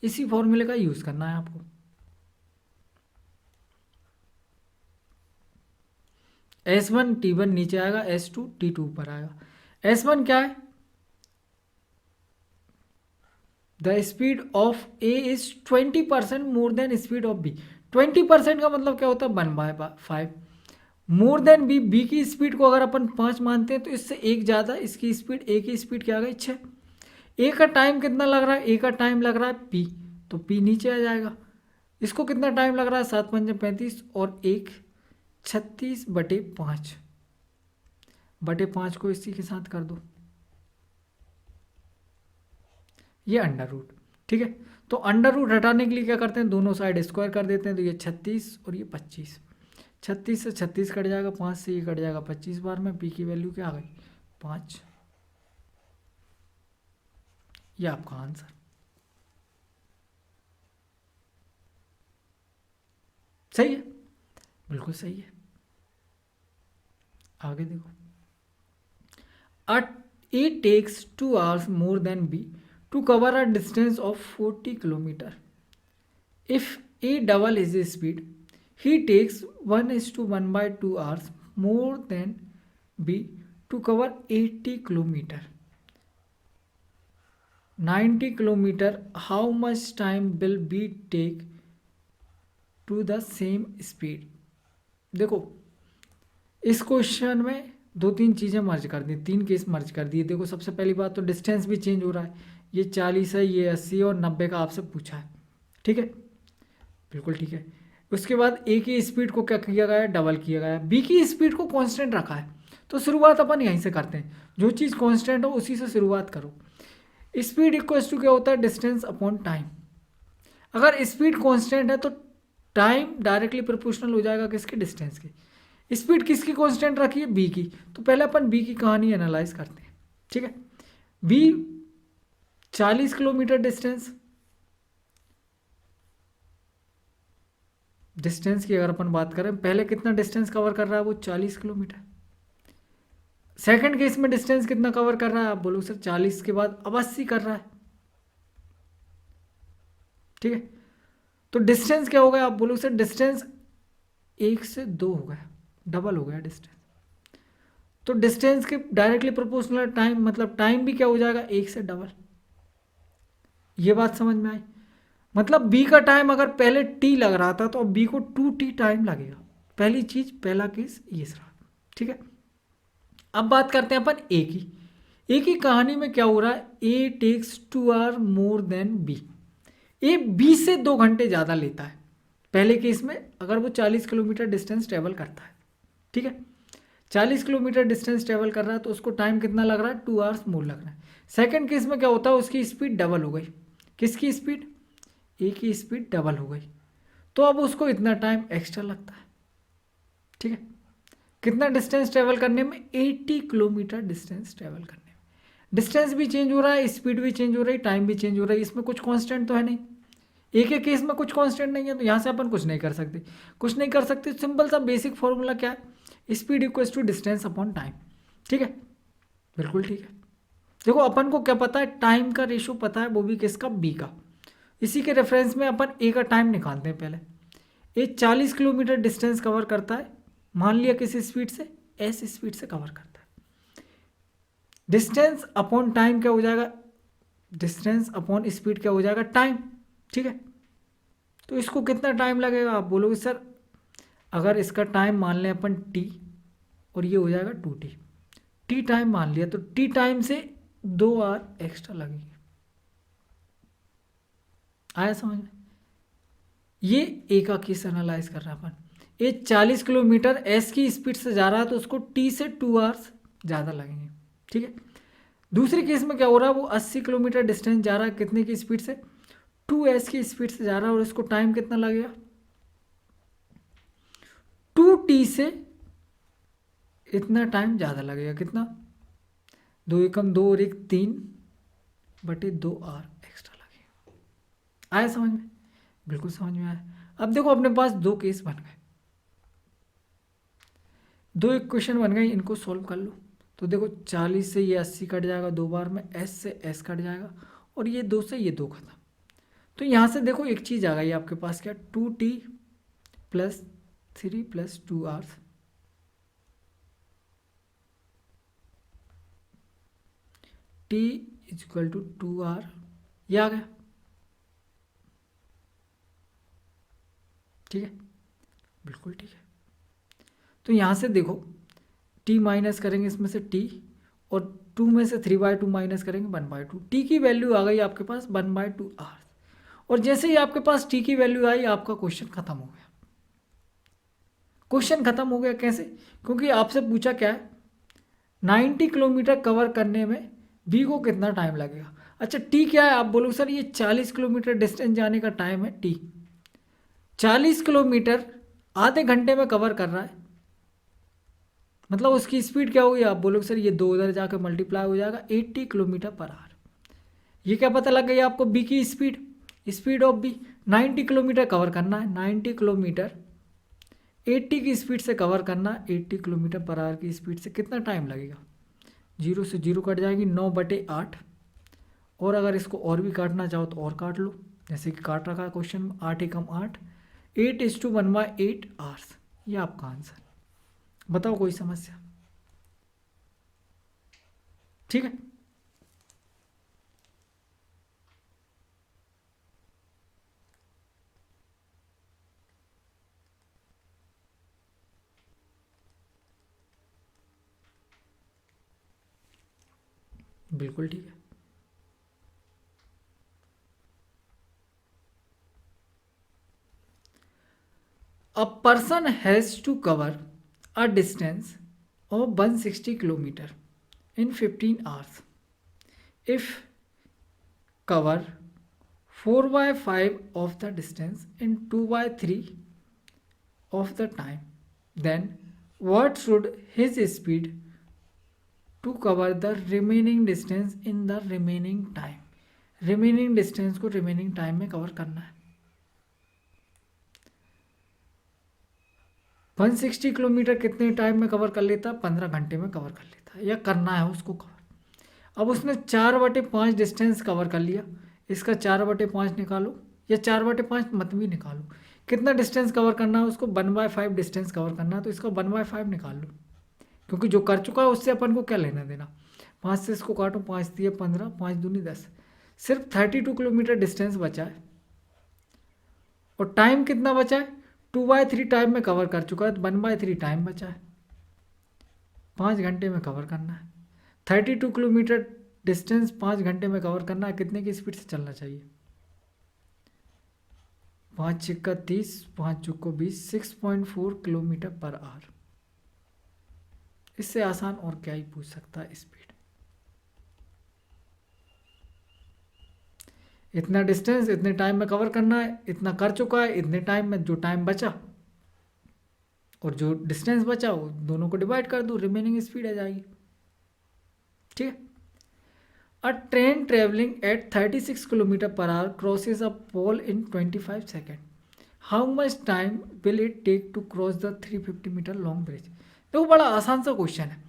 इसी फॉर्मूले का यूज़ करना है आपको। S1 T1 नीचे आएगा, S2 T2 ऊपर आएगा। S1 क्या है? The speed of A is 20% more than speed of B। 20% का मतलब क्या होता है? 1/5। मोर देन B, B की स्पीड को अगर अपन 5 मानते हैं तो इससे एक ज़्यादा इसकी स्पीड, A की स्पीड क्या आ गई? 6। A का टाइम कितना लग रहा है? A का टाइम लग रहा है P, तो P नीचे आ जाएगा। इसको कितना टाइम लग रहा है? 7×5 = 35, और 1 36/5 को इसी के साथ कर दो, ये अंडर रूट। ठीक है, तो अंडर रूट हटाने के लिए क्या करते हैं? दोनों साइड स्क्वायर कर देते हैं, तो ये 36 और ये 25। 36 से 36 कट जाएगा, 5 से ये कट जाएगा 25 बार में। P की वैल्यू क्या आ गई? 5। ये आपका आंसर। सही है, बिल्कुल सही है। आगे देखो, A takes 2 hours more than B to cover a distance of 40 kilometer. If A double his speed, he takes 1:1/2 hours more than B to cover 80 kilometer. 90 kilometer, how much time will B take to the same speed? देखो इस question में 2-3 चीज़ें मर्ज कर दी, 3 case मर्ज कर दिए। देखो सबसे पहली बात तो डिस्टेंस भी चेंज हो रहा है। ये 40 है, ये 80 और 90 का आपसे पूछा है। ठीक है, बिल्कुल ठीक है। उसके बाद A की स्पीड को क्या किया गया है? डबल किया गया है। B की स्पीड को कांस्टेंट रखा है। तो शुरुआत अपन यहीं से करते हैं, जो चीज़ कांस्टेंट हो उसी से शुरुआत करो। स्पीड इक्वल टू क्या होता है? Distance upon time. अगर स्पीड कांस्टेंट है तो टाइम डायरेक्टली प्रोपोर्शनल हो जाएगा किसके? डिस्टेंस के। स्पीड किसकी कांस्टेंट रखी है? बी की। तो पहले अपन बी की कहानी एनालाइज करते हैं। ठीक है, बी 40 किलोमीटर डिस्टेंस की अगर अपन बात करें, पहले कितना डिस्टेंस कवर कर रहा है? वो 40 किलोमीटर। सेकंड केस में डिस्टेंस कितना कवर कर रहा है? आप बोलो सर 40 के बाद अब 80 कर रहा है। ठीक है, तो डिस्टेंस क्या हो गया? आप बोलो सर डिस्टेंस 1 से 2 हो गया, डबल हो गया डिस्टेंस। तो डिस्टेंस के डायरेक्टली प्रोपोर्शनल टाइम, मतलब टाइम भी क्या हो जाएगा? 1 से डबल। ये बात समझ में आई? मतलब बी का टाइम अगर पहले टी लग रहा था तो अब बी को 2t टाइम लगेगा। पहली चीज, पहला केस ये रहा। ठीक है, अब बात करते हैं अपन ए की। ए की कहानी में क्या हो रहा है? A takes 2 hours more than B. A B से 2 घंटे ज़्यादा लेता है पहले केस में, अगर वो 40 किलोमीटर डिस्टेंस ट्रेवल करता है। ठीक है, 40 किलोमीटर डिस्टेंस ट्रेवल कर रहा है तो उसको टाइम कितना लग रहा है? 2 hours मोर लग रहा है। सेकंड केस में क्या होता है? उसकी स्पीड डबल हो गई। किसकी स्पीड? ए की स्पीड डबल हो गई, तो अब उसको इतना टाइम एक्स्ट्रा लगता है। ठीक है, कितना डिस्टेंस ट्रेवल करने में? 80 किलोमीटर डिस्टेंस ट्रेवल करने में। डिस्टेंस भी चेंज हो रहा है, स्पीड भी चेंज हो रही है, टाइम भी चेंज हो रहा है। इसमें कुछ कांस्टेंट तो है नहीं। एक एक केस में कुछ कांस्टेंट नहीं है, तो यहाँ से अपन कुछ नहीं कर सकते। कुछ नहीं कर सकते, सिंपल सा बेसिक फॉर्मूला क्या है? Speed equals to distance upon time. ठीक है, बिल्कुल ठीक है। देखो अपन को क्या पता है? टाइम का रेशो पता है, वो भी किसका? बी का। इसी के रेफरेंस में अपन ए का टाइम निकालते हैं पहले। ये 40 किलोमीटर डिस्टेंस कवर करता है, मान लिया किस स्पीड से, एस स्पीड से कवर करता है। डिस्टेंस अपॉन टाइम क्या हो जाएगा, डिस्टेंस अपॉन स्पीड क्या हो जाएगा, टाइम। ठीक है, तो इसको कितना टाइम लगेगा, आप बोलोगे सर अगर इसका टाइम मान लें अपन टी और ये हो जाएगा 2t, टी टाइम मान लिया तो टी टाइम से 2 आवर एक्स्ट्रा लगेंगे। आया समझ में? ये ए का केस एनालाइज कर रहा है अपन। ये 40 किलोमीटर एस की स्पीड से जा रहा है तो उसको टी से 2 आवर्स ज़्यादा लगेंगे। ठीक है, दूसरे केस में क्या हो रहा है, वो 80 किलोमीटर डिस्टेंस जा रहा है, कितने की स्पीड से, 2s की स्पीड से जा रहा है, और इसको टाइम कितना लगेगा, 2t से इतना टाइम ज़्यादा लगेगा, कितना, 2 एकम 2 और 1 3 बटे 2 आवर एक्स्ट्रा लगेगा। आया समझ में? बिल्कुल समझ में आया। अब देखो अपने पास 2 केस बन गए, 2 इक्वेशन बन गई, इनको सॉल्व कर लो। तो देखो 40 से ये 80 कट जाएगा 2 बार में, s से s कट जाएगा, और ये 2 से ये 2 खत्म। तो यहाँ से देखो एक चीज़ आ गई आपके पास, क्या, 2t plus 3 plus 2 hours, t equal to 2 hour, ये आ गया। ठीक है, बिल्कुल ठीक है। तो यहाँ से देखो t माइनस करेंगे इसमें से t, और 2 में से 3/2 माइनस करेंगे 1/2, t की वैल्यू आ गई आपके पास 1/2 आवर्स। और जैसे ही आपके पास t की वैल्यू आई, आपका क्वेश्चन खत्म हो गया। क्वेश्चन खत्म हो गया कैसे, क्योंकि आपसे पूछा क्या है, 90 किलोमीटर कवर करने में b को कितना टाइम लगेगा। अच्छा t क्या है, आप बोलो सर ये 40 किलोमीटर डिस्टेंस जाने का टाइम है t, 40 किलोमीटर आधे घंटे में कवर कर रहा है, मतलब उसकी स्पीड क्या होगी, आप बोलोगे सर ये 2 उधर जाकर मल्टीप्लाई हो जाएगा 80 किलोमीटर पर आवर। ये क्या पता लग गई आपको, बी की speed, speed of B 90 kilometre cover करना है, 90 किलोमीटर 80 की स्पीड से कवर करना, 80 किलोमीटर पर आवर की स्पीड से कितना टाइम लगेगा, 0 से 0 कट जाएगी 9/8, और अगर इसको और भी काटना चाहो तो और काट लो, जैसे कि काट रखा है क्वेश्चन में, 8 एकम 8, 8:1/8 आवर्स, ये आपका आंसर। बताओ कोई समस्या? ठीक है, बिल्कुल ठीक है। A person has to cover a distance of 160 kilometer in 15 hours. If cover 4/5 of the distance in 2/3 of the time, then what should his speed to cover the remaining distance in the remaining time? remaining distance को remaining time में cover करना है। 160 kilometre कितने time में cover कर लेता है, 15 घंटे में कवर कर लेता है, या करना है उसको कवर। अब उसने 4/5 डिस्टेंस कवर कर लिया, इसका 4/5 निकालो, या 4/5 मत भी निकालो, कितना डिस्टेंस कवर करना है उसको, 1/5 डिस्टेंस कवर करना है, तो इसका 1/5 निकाल लो, क्योंकि जो कर चुका है उससे अपन को क्या लेना देना। 5 से इसको काटो, 5 दिए 15, 5 दूनी 10, सिर्फ 32 किलोमीटर डिस्टेंस बचा है, और टाइम कितना बचा है, 2/3 टाइम में कवर कर चुका है, तो 1/3 टाइम बचा है, 5 घंटे में कवर करना है। 32 किलोमीटर डिस्टेंस 5 घंटे में कवर करना है, कितने की स्पीड से चलना चाहिए, 5 छिक्का 30, 5 चौको 20, 6.4 किलोमीटर पर आवर। इससे आसान और क्या ही पूछ सकता है स्पीड। इतना डिस्टेंस इतने टाइम में कवर करना है, इतना कर चुका है, इतने टाइम में जो टाइम बचा और जो डिस्टेंस बचा वो दोनों को डिवाइड कर दो, रिमेनिंग स्पीड आ जाएगी। ठीक है, a train travelling at 36 kilometre per hour crosses a pole in 25 second, how much time will it take to cross the 350 metre long bridge. देखो बड़ा आसान सा क्वेश्चन है,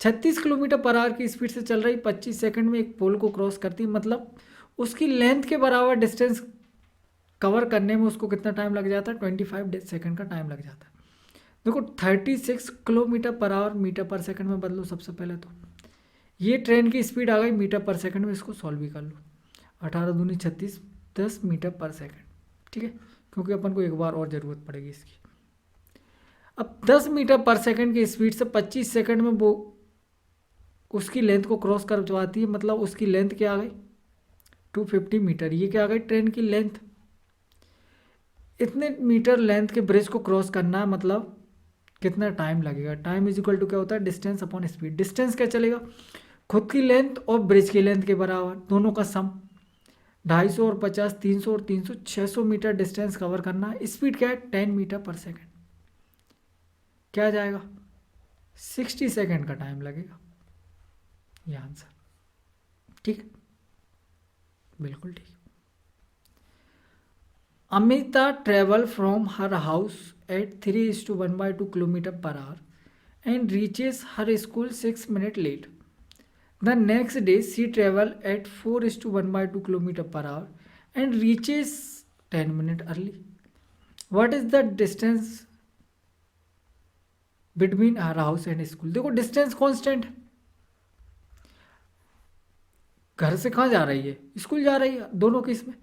36 किलोमीटर पर आवर की स्पीड से चल रही, 25 सेकंड में एक पोल को क्रॉस करती, मतलब उसकी लेंथ के बराबर डिस्टेंस कवर करने में उसको कितना टाइम लग जाता है, 25 सेकंड का टाइम लग जाता है। देखो 36 किलोमीटर पर आवर मीटर पर सेकंड में बदलो सबसे पहले तो। ये ट्रेन की स्पीड आ गई मीटर पर सेकंड में, इसको सॉल्व भी कर लो। 18 दूनी 36, 10 मीटर पर सेकंड, ठीक है, क्योंकि अपन को एक बार और ज़रूरत पड़ेगी इसकी। अब 10 मीटर पर सेकंड की स्पीड से 25 सेकंड में वो उसकी लेंथ को क्रॉस करवाती है, मतलब उसकी लेंथ क्या आ गई, 250 मीटर। ये क्या आ गई, ट्रेन की लेंथ। इतने मीटर लेंथ के ब्रिज को क्रॉस करना है, मतलब कितना टाइम लगेगा। टाइम इज इक्वल टू क्या होता है, डिस्टेंस अपॉन स्पीड। डिस्टेंस क्या चलेगा, खुद की लेंथ और ब्रिज की लेंथ के बराबर, दोनों का सम। 250 और 50, 300 और 300, 600 मीटर डिस्टेंस कवर करना है। स्पीड क्या है, 10 मीटर पर सेकंड। क्या जाएगा, 60 सेकंड का टाइम लगेगा। ये आंसर, ठीक है, बिल्कुल ठीक। Amita travel from her house at 3:1/2 kilometre per hour and reaches her school 6 minute late. The next day, she travel at 4:1/2 kilometer per hour and reaches 10 minutes early. What is the distance between her house and school? देखो distance constant, घर से कहाँ जा रही है, school जा रही है, दोनों केस में।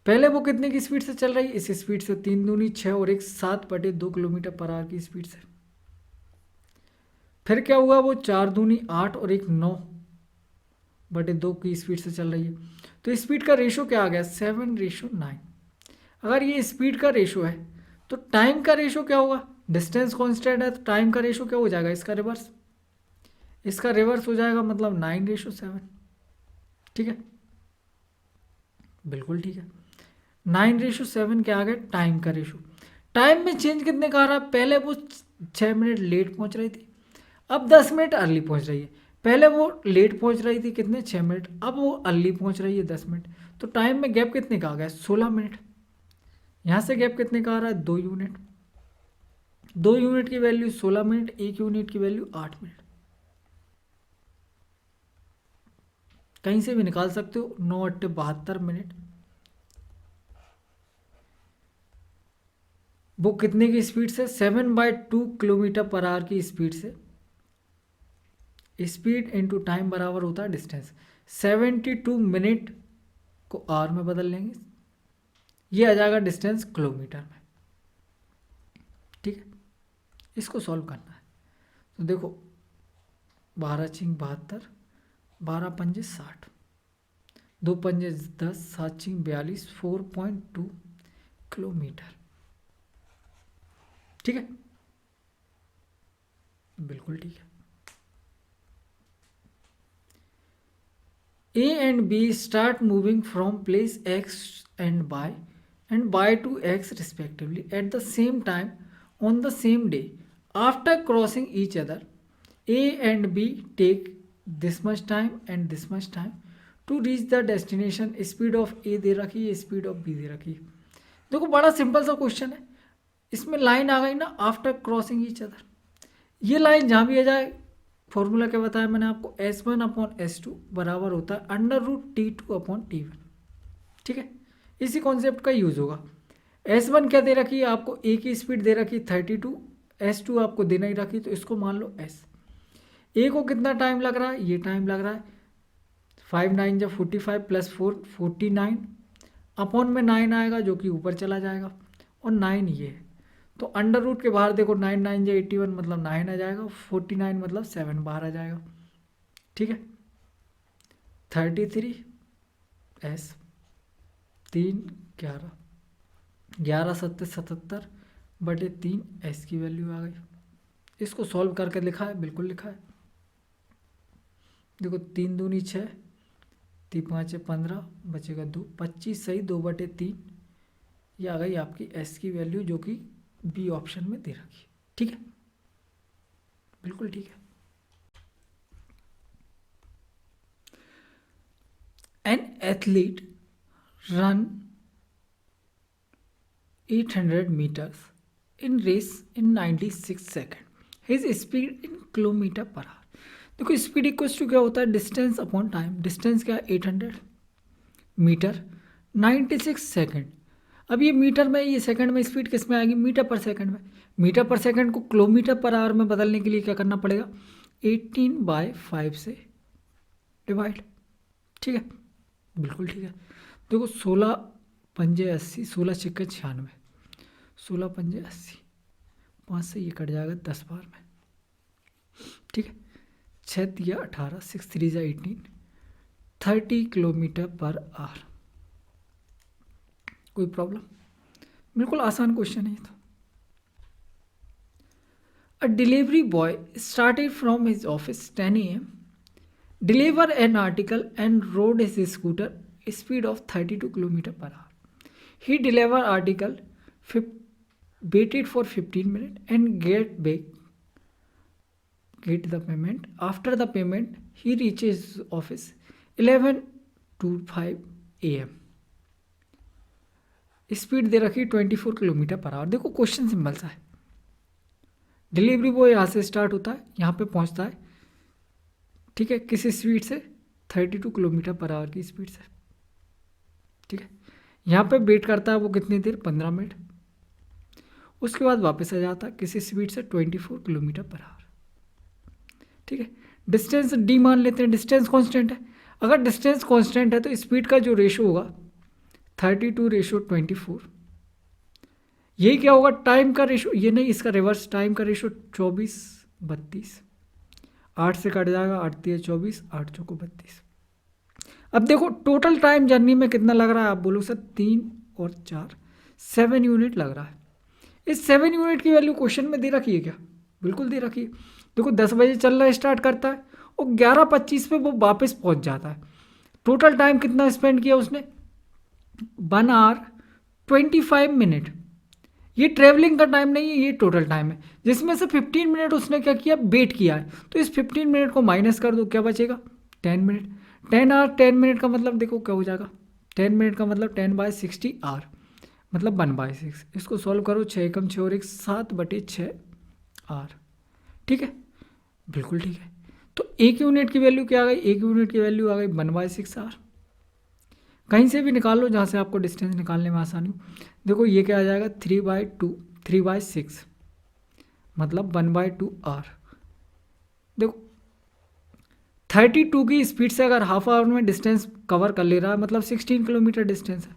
पहले वो कितने की स्पीड से चल रही है, इस स्पीड से 3 दूनी 6 और 1 7/2 किलोमीटर पर आवर की स्पीड से। फिर क्या हुआ, वो 4 दूनी 8 और 1 9/2 की स्पीड से चल रही है। तो स्पीड का रेशो क्या आ गया, 7:9। अगर ये स्पीड का रेशो है तो टाइम का रेशो क्या होगा, डिस्टेंस कांस्टेंट है तो टाइम का रेशो क्या हो जाएगा, इसका रिवर्स। इसका रिवर्स हो जाएगा, मतलब 9:7। ठीक है, बिल्कुल ठीक है। 9:7 क्या आ गया, टाइम का रेशो। टाइम में चेंज कितने का आ रहा है, पहले वो 6 मिनट लेट पहुंच रही थी, अब 10 मिनट अर्ली पहुंच रही है। पहले वो लेट पहुंच रही थी कितने, 6 मिनट, अब वो अर्ली पहुंच रही है 10 मिनट। तो टाइम में गैप कितने का आ गया, 16 मिनट। यहाँ से गैप कितने का आ रहा है, 2 यूनिट। 2 यूनिट की वैल्यू 16 मिनट, 1 यूनिट की वैल्यू 8 मिनट। कहीं से भी निकाल सकते हो, 9 × 8 = 72 मिनट। वो कितने की स्पीड से, 7/2 किलोमीटर पर आवर की स्पीड से। स्पीड इंटू टाइम बराबर होता है डिस्टेंस। 72 मिनट को आवर में बदल लेंगे, ये आ जाएगा डिस्टेंस किलोमीटर में। ठीक है, इसको सॉल्व करना है। तो देखो 12 × 72, 12 पंजे 60, 2 पंजे 10, 7 × 42, 4.2 किलोमीटर। ठीक है, बिल्कुल ठीक है। A and B start moving from place X and Y to X respectively at the same time on the same day. After crossing each other, A and B take this much time and this much time to reach the destination. Speed of A दे रखी है, speed of B दे रखी है। देखो बड़ा simple सा question है, इसमें line आ गई ना, आफ्टर क्रॉसिंग ईच अदर। ये लाइन जहाँ भी आ जाए, फॉर्मूला क्या बताया मैंने आपको, S1/S2 बराबर होता है √T2/T1। ठीक है, इसी कॉन्सेप्ट का यूज होगा। S1 क्या दे रखी है आपको, ए की स्पीड दे रखी 32, S2 आपको देना ही रखी, तो इसको मान लो S। ए को कितना टाइम लग रहा है, ये टाइम लग रहा है 5 × 9 = 45 + 4 49 अपॉन में 9 आएगा जो कि ऊपर चला जाएगा, और 9 ये है। तो अंडर रूट के बाहर देखो 9 × 9 = 81, मतलब 9 आ जाएगा, 49 मतलब 7 बाहर आ जाएगा। ठीक है, 33 S 3 11 11 7 77/3 S की वैल्यू आ गई। इसको सॉल्व करके लिखा है, बिल्कुल लिखा है। देखो 3 दूनी 6, 3 5 15, बचेगा 2, 25 सही 2/3। ये आ गई आपकी S की वैल्यू, जो कि बी ऑप्शन में दे रखी है। ठीक है, बिल्कुल ठीक है। An athlete run 800 meters in race in 96 second, his speed in kilometre per our. देखो स्पीड इक्वल टू क्या होता है, डिस्टेंस अपॉन टाइम। डिस्टेंस क्या है, 800 मीटर, 96 सेकेंड। अब ये मीटर में, ये सेकंड में स्पीड किस में आएगी, मीटर पर सेकंड में। मीटर पर सेकंड को किलोमीटर पर आवर में बदलने के लिए क्या करना पड़ेगा, 18/5 से डिवाइड। ठीक है, बिल्कुल ठीक है। देखो 16 पंजे 80, 16 छिक्के 96, 16 पंजे 80, 5 से ये कट जाएगा 10 बार में। ठीक है, 6 दिया 18, 6 3 जा 18, 30 किलोमीटर पर आवर। कोई प्रॉब्लम, बिल्कुल आसान क्वेश्चन है ये तो। A delivery boy started from his office 10 a.m., delivered an article and rode his scooter speed of 32 km per hour. He delivered article, waited for 15 minutes and get the payment. After the payment, he reaches his office 11:05 a.m. Speed दे रखी 24 kilometre per our. देखो question simple सा है। Delivery boy यहाँ से start होता है, यहाँ पे पहुँचता है, ठीक है, किस स्पीड से, 32 किलोमीटर पर आवर की स्पीड से। ठीक है, यहाँ पे वेट करता है वो कितनी देर, 15 मिनट। उसके बाद वापस आ जाता है किसी स्पीड से, 24 किलोमीटर पर आवर। ठीक है, डिस्टेंस डी मान लेते हैं, डिस्टेंस कांस्टेंट है। अगर डिस्टेंस कांस्टेंट है तो स्पीड का जो रेशो होगा 32/24, यही क्या होगा, टाइम का रेशो, ये नहीं, इसका रिवर्स, टाइम का रेशो 24/32, 8 से कट जाएगा, 8 3 24, 8 चौको 32। अब देखो टोटल टाइम जर्नी में कितना लग रहा है, आप बोलो सर 3 और 4, 7 यूनिट लग रहा है। इस 7 यूनिट की वैल्यू क्वेश्चन में दे रखी है क्या, बिल्कुल दे रखी है। देखो 10 बजे चलना स्टार्ट करता है और 11:25 पे वो वापस पहुंच जाता है। टोटल टाइम कितना स्पेंड किया उसने, 1 आवर 25 मिनट। ये ट्रेवलिंग का टाइम नहीं है, ये टोटल टाइम है, जिसमें से 15 मिनट उसने क्या किया, वेट किया है। तो इस 15 मिनट को माइनस कर दो, क्या बचेगा, 10 मिनट। 10 आवर 10 मिनट का मतलब देखो क्या हो जाएगा, 10 मिनट का मतलब 10/60 आवर, मतलब 1/6। इसको सॉल्व करो, 6 कम 6 और 1 7/6 आवर। ठीक है, बिल्कुल ठीक है। तो एक यूनिट की वैल्यू क्या आ गई, एक यूनिट की वैल्यू आ गई 1/6 आवर। कहीं से भी निकाल लो जहाँ से आपको डिस्टेंस निकालने में आसानी हो। देखो ये क्या आ जाएगा, 3/6 मतलब 1/2 आवर। देखो 32 की स्पीड से अगर हाफ आवर में डिस्टेंस कवर कर ले रहा है, मतलब 16 किलोमीटर डिस्टेंस है।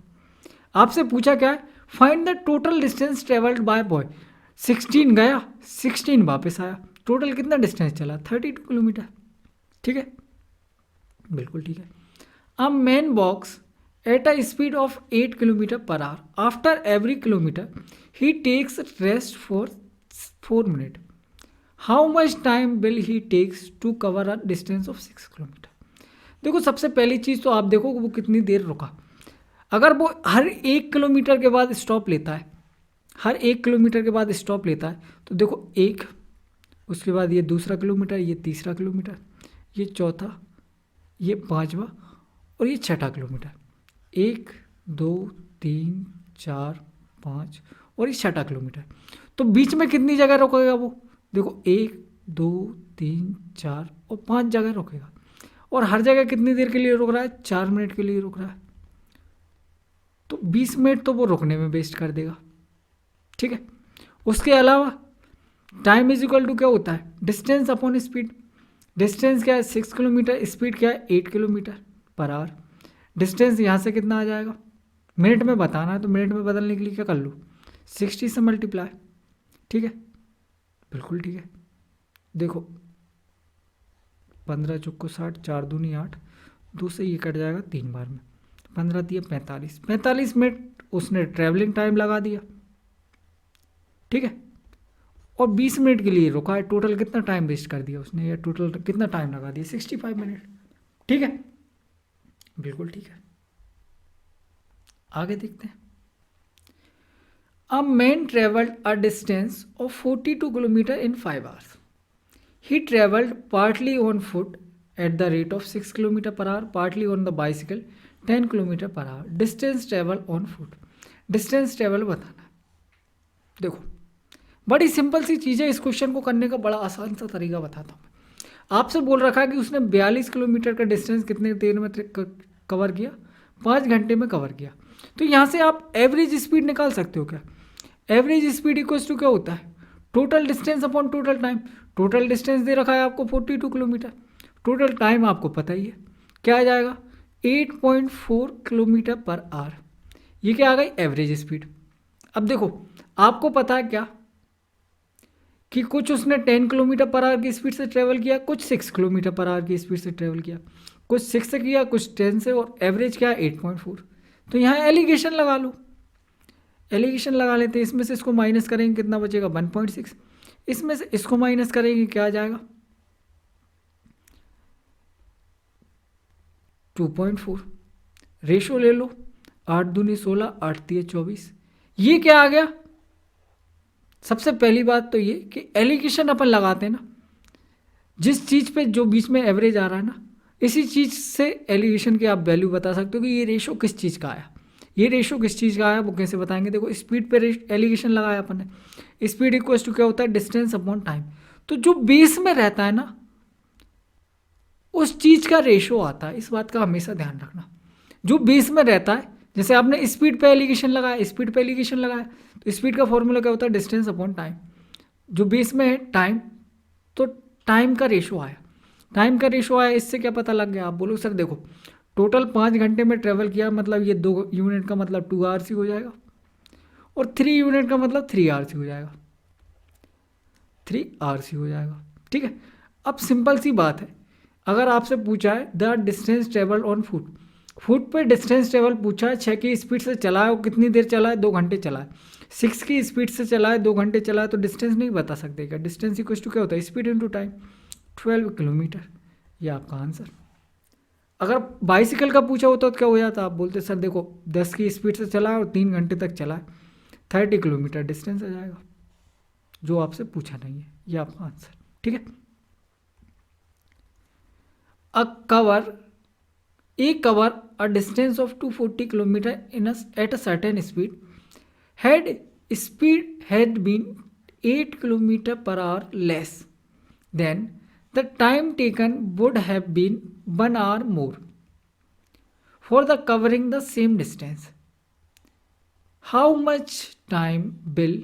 आपसे पूछा क्या है, find the total distance travelled by boy. 16 गया, 16 वापस आया, टोटल कितना डिस्टेंस चला, 32 किलोमीटर। ठीक है, बिल्कुल ठीक है। A man walks at a speed of 8 km per hour. After every kilometer, he takes rest for 4 minutes. How much time will he takes to cover a distance of 6 km? देखो सबसे पहली चीज़ तो आप देखो वो कितनी देर रुका। अगर वो हर 1 किलोमीटर के बाद स्टॉप लेता है, हर 1 किलोमीटर के बाद स्टॉप लेता है, तो देखो 1, उसके बाद ये दूसरा किलोमीटर, ये तीसरा किलोमीटर, ये चौथा, ये 5वां और ये 6ठा किलोमीटर। 1 2 3 4 5 और ये 6ठा किलोमीटर। तो बीच में कितनी जगह रोकेगा वो, देखो 1 2 3 4 और 5 जगह रोकेगा। और हर जगह कितनी देर के लिए रुक रहा है, 4 मिनट के लिए रुक रहा है। तो 20 मिनट तो वो रुकने में वेस्ट कर देगा। ठीक है, उसके अलावा टाइम इज इक्वल टू क्या होता है, डिस्टेंस अपॉन स्पीड। डिस्टेंस क्या है 6 किलोमीटर, स्पीड क्या है 8 किलोमीटर पर आवर। डिस्टेंस यहाँ से कितना आ जाएगा, मिनट में बताना है तो मिनट में बदलने के लिए क्या कर लो, 60 से मल्टीप्लाई। ठीक है, बिल्कुल ठीक है। देखो 15 चौको 60, 4 दूनी 8, 2 से ये कट जाएगा 3 बार में, 15 दिए 45 मिनट उसने ट्रैवलिंग टाइम लगा दिया। ठीक है, और 20 मिनट के लिए रुका है। टोटल कितना टाइम वेस्ट कर दिया उसने, या टोटल कितना टाइम लगा दिया, 65 मिनट। ठीक है, बिल्कुल ठीक है। आगे देखते हैं। A man travelled a distance of 42 kilometre in 5 hours. He travelled partly on foot at the rate of 6 kilometre per our, partly on the bicycle 10 kilometre per our. Distance travel on foot, distance travel बताना है। देखो बड़ी simple सी चीज़ है, इस question को करने का बड़ा आसान सा तरीका बताता हूँ। आपसे बोल रखा है कि उसने 42 किलोमीटर का डिस्टेंस कितने देर में कवर किया, 5 घंटे में कवर किया। तो यहाँ से आप एवरेज स्पीड निकाल सकते हो क्या? एवरेज स्पीड इक्वल्स टू क्या होता है? Total distance upon total time. Total distance दे रखा है आपको 42 किलोमीटर, टोटल टाइम आपको पता ही है क्या आ जाएगा 8.4 किलोमीटर पर आवर। ये क्या आ गई? Average speed. अब देखो आपको पता है क्या कि कुछ उसने 10 किलोमीटर पर आवर की स्पीड से ट्रेवल किया, कुछ 6 किलोमीटर पर आवर की स्पीड से ट्रेवल किया, कुछ 6 से किया, कुछ 10 से, और एवरेज क्या है 8.4। तो यहाँ एलिगेशन लगा लो, एलिगेशन लगा लेते हैं। इसमें से इसको माइनस करेंगे कितना बचेगा 1.6, इसमें से इसको माइनस करेंगे क्या आ जाएगा 2.4। रेशो ले लो 8 दूनी 16, 8 तिये 24। ये क्या आ गया? सबसे पहली बात तो ये कि एलिगेशन अपन लगाते हैं ना, जिस चीज़ पे जो बीच में एवरेज आ रहा है ना, इसी चीज़ से एलिगेशन की आप वैल्यू बता सकते हो कि ये रेशो किस चीज़ का आया। ये रेशो किस चीज़ का आया वो कैसे बताएंगे? देखो स्पीड पे एलिगेशन लगाया अपन ने, स्पीड इक्वल्स टू क्या होता है डिस्टेंस अपॉन टाइम। तो जो बेस में रहता है ना उस चीज़ का रेशो आता है, इस बात का हमेशा ध्यान रखना। जो बेस में रहता है, जैसे आपने स्पीड पे एलिगेशन लगाया, स्पीड पे एलिगेशन लगाया, तो स्पीड का फॉर्मूला क्या होता है डिस्टेंस अपॉन टाइम। जो बेस में है टाइम, तो टाइम का रेशो आया, टाइम का रेशो आया, इससे क्या पता लग गया? आप बोलो सर देखो टोटल 5 घंटे में ट्रेवल किया, मतलब ये 2 यूनिट का मतलब 2 आवर्स ही हो जाएगा, और 3 यूनिट का मतलब 3 आवर्स ही हो जाएगा, 3 आवर्स ही हो जाएगा। ठीक है, अब सिंपल सी बात है, अगर आपसे पूछा है the distance travel on foot, foot पे डिस्टेंस ट्रेवल पूछा है, 6 की स्पीड से चला है, वो कितनी देर चला है 2 घंटे चला है, 6 की स्पीड से चला है 2 घंटे चला है, तो डिस्टेंस नहीं बता सकते क्या? डिस्टेंस इक्वल टू क्या होता है स्पीड इनटू टाइम, 12 किलोमीटर। ये आपका आंसर। अगर बाइसिकल का पूछा होता तो क्या हो जाता? आप बोलते सर देखो 10 की स्पीड से चला है और 3 घंटे तक चला है, 30 किलोमीटर डिस्टेंस आ जाएगा, जो आपसे पूछा नहीं है। ये आपका आंसर। ठीक है, a cover a distance of 240 kilometer at a certain speed had been 8 kilometer per hour less, then the time taken would have been 1 hour more for the covering the same distance. How much time will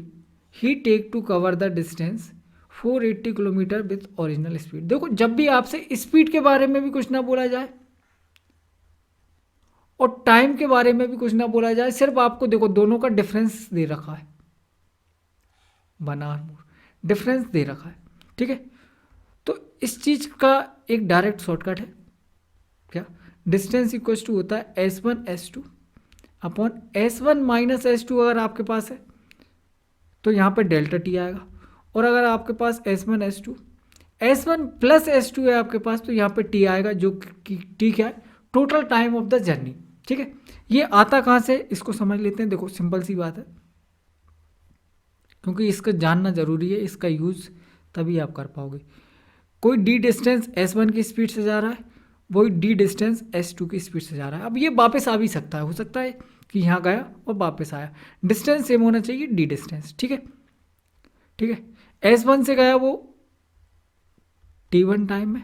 he take to cover the distance 480 kilometre with original speed? देखो जब भी आपसे speed के बारे में भी कुछ ना बोला जाए और टाइम के बारे में भी कुछ ना बोला जाए, सिर्फ आपको देखो दोनों का डिफरेंस दे रखा है, 1 आवर मोर डिफरेंस दे रखा है। ठीक है, तो इस चीज का एक डायरेक्ट शॉर्टकट है क्या? डिस्टेंस इक्वल टू होता है S1 S2 upon S1 minus S2। अगर आपके पास है तो यहाँ पे डेल्टा टी आएगा, और अगर आपके पास S1 S2 S1 plus S2 है आपके पास, तो यहाँ पे टी आएगा, जो कि टी क्या है total time of the journey. ठीक है, ये आता कहाँ से इसको समझ लेते हैं। देखो सिंपल सी बात है, क्योंकि इसका जानना जरूरी है, इसका यूज तभी आप कर पाओगे। कोई डी डिस्टेंस S1 की स्पीड से जा रहा है, वही डी डिस्टेंस S2 की स्पीड से जा रहा है। अब ये वापस आ भी सकता है, हो सकता है कि यहाँ गया और वापस आया, डिस्टेंस सेम होना चाहिए डी डिस्टेंस। ठीक है, ठीक है, S1 से गया वो T1 टाइम में,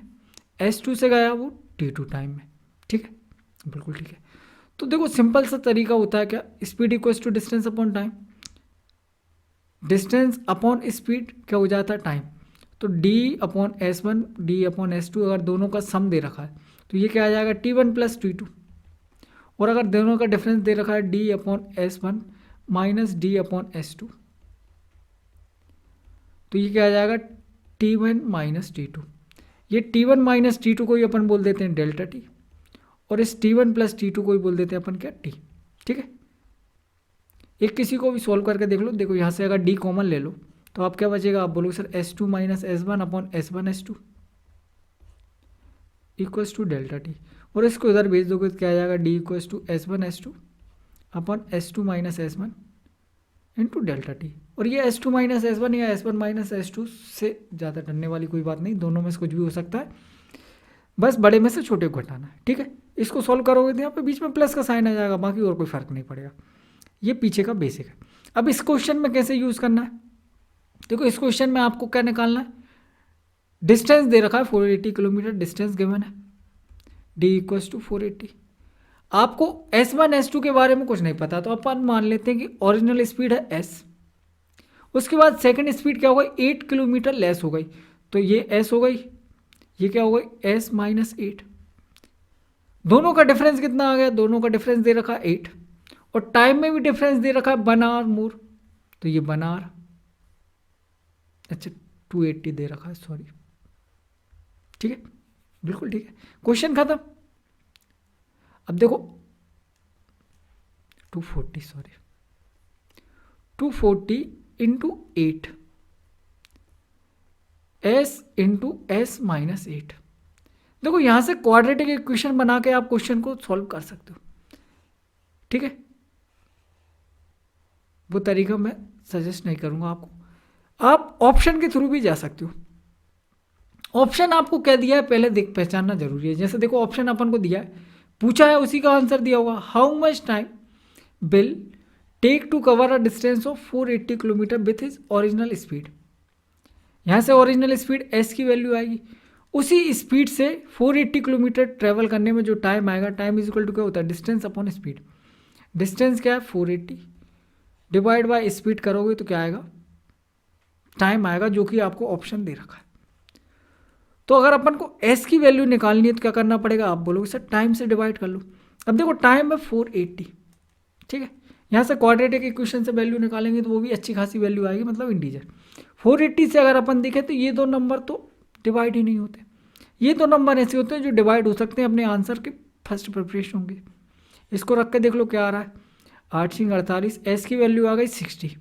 S2 से गया वो T2 टाइम में। ठीक है, बिल्कुल ठीक है। तो देखो सिंपल सा तरीका होता है क्या, speed equals to distance upon time, distance upon speed क्या हो जाता है टाइम। तो D upon S1 D upon S2 अगर दोनों का सम दे रखा है तो ये क्या आ जाएगा T1 प्लस T2, और अगर दोनों का डिफरेंस दे रखा है D upon S1 minus D upon S2, तो ये क्या आ जाएगा T1 माइनस T2। ये T1 माइनस T2 को ही अपन बोल देते हैं डेल्टा टी, और इस T1 प्लस T2 को ही बोल देते हैं अपन क्या टी। ठीक है, एक किसी को भी सॉल्व करके देख लो। देखो यहाँ से अगर D कॉमन ले लो तो आप क्या बचेगा, आप बोलोगे sir S2 minus S1 upon S1 S2 equals to delta t, और इसको इधर भेज दोगे तो क्या आ जाएगा D equals to S1 S2 upon S2 minus S1 into delta t. और ये S2 माइनस S1 या S1 माइनस S2 से ज़्यादा डरने वाली कोई बात नहीं, दोनों में से कुछ भी हो सकता है, बस बड़े में से छोटे को घटाना है। ठीक है, इसको सॉल्व करोगे तो यहाँ पे बीच में प्लस का साइन आ जाएगा, बाकी और कोई फर्क नहीं पड़ेगा। ये पीछे का बेसिक है। अब इस क्वेश्चन में कैसे यूज़ करना है, देखो इस क्वेश्चन में आपको क्या निकालना है, डिस्टेंस दे रखा है 480 किलोमीटर डिस्टेंस गिवन है, D इक्वल्स टू 480। आपको S1 S2 के बारे में कुछ नहीं पता, तो अपन मान लेते हैं कि ओरिजिनल स्पीड है S, उसके बाद सेकंड स्पीड क्या हो गई 8 किलोमीटर लेस हो गई, तो ये S हो गई, ये क्या हो गई S माइनस 8। दोनों का डिफरेंस कितना आ गया, दोनों का डिफरेंस दे रखा है 8, और टाइम में भी डिफरेंस दे रखा है 1 आवर मोर, तो ये 1 आवर, अच्छा 280 दे रखा है, सॉरी, ठीक है, बिल्कुल ठीक है, क्वेश्चन खत्म। अब देखो 240, sorry 240 into 8 S into S minus 8। देखो यहां से क्वाड्रेटिक इक्वेशन बना के आप क्वेश्चन को सॉल्व कर सकते हो, ठीक है, वो तरीका मैं सजेस्ट नहीं करूंगा आपको, आप ऑप्शन के थ्रू भी जा सकते हो। ऑप्शन आपको क्या दिया है पहले देख पहचानना जरूरी है। जैसे देखो ऑप्शन अपन को दिया है, पूछा है, उसी का आंसर दिया होगा, how much time will take to cover a distance of 480 kilometre with his original speed. यहाँ से ओरिजिनल स्पीड S की वैल्यू आएगी, उसी स्पीड से 480 किलोमीटर ट्रेवल करने में जो टाइम आएगा, टाइम इज इक्वल टू क्या होता है, डिस्टेंस अपॉन स्पीड। डिस्टेंस क्या है 480, डिवाइड बाय स्पीड करोगे तो क्या आएगा, टाइम आएगा, जो कि आपको ऑप्शन दे रखा है। तो अगर अपन को S की वैल्यू निकालनी है तो क्या करना पड़ेगा, आप बोलोगे सर टाइम से डिवाइड कर लो। अब देखो टाइम है 480, ठीक है, यहाँ से क्वाड्रेटिक इक्वेशन से वैल्यू निकालेंगे तो वो भी अच्छी खासी वैल्यू आएगी, मतलब इंटीजर। 480 से अगर अपन देखें तो ये दो नंबर तो डिवाइड ही नहीं होते, ये दो नंबर ऐसे होते हैं जो डिवाइड हो सकते हैं अपने आंसर के फर्स्ट प्रिपरेशन होंगे। इसको रख के देख लो क्या आ रहा है, 8 सिंग 48, S की वैल्यू आ गई 60,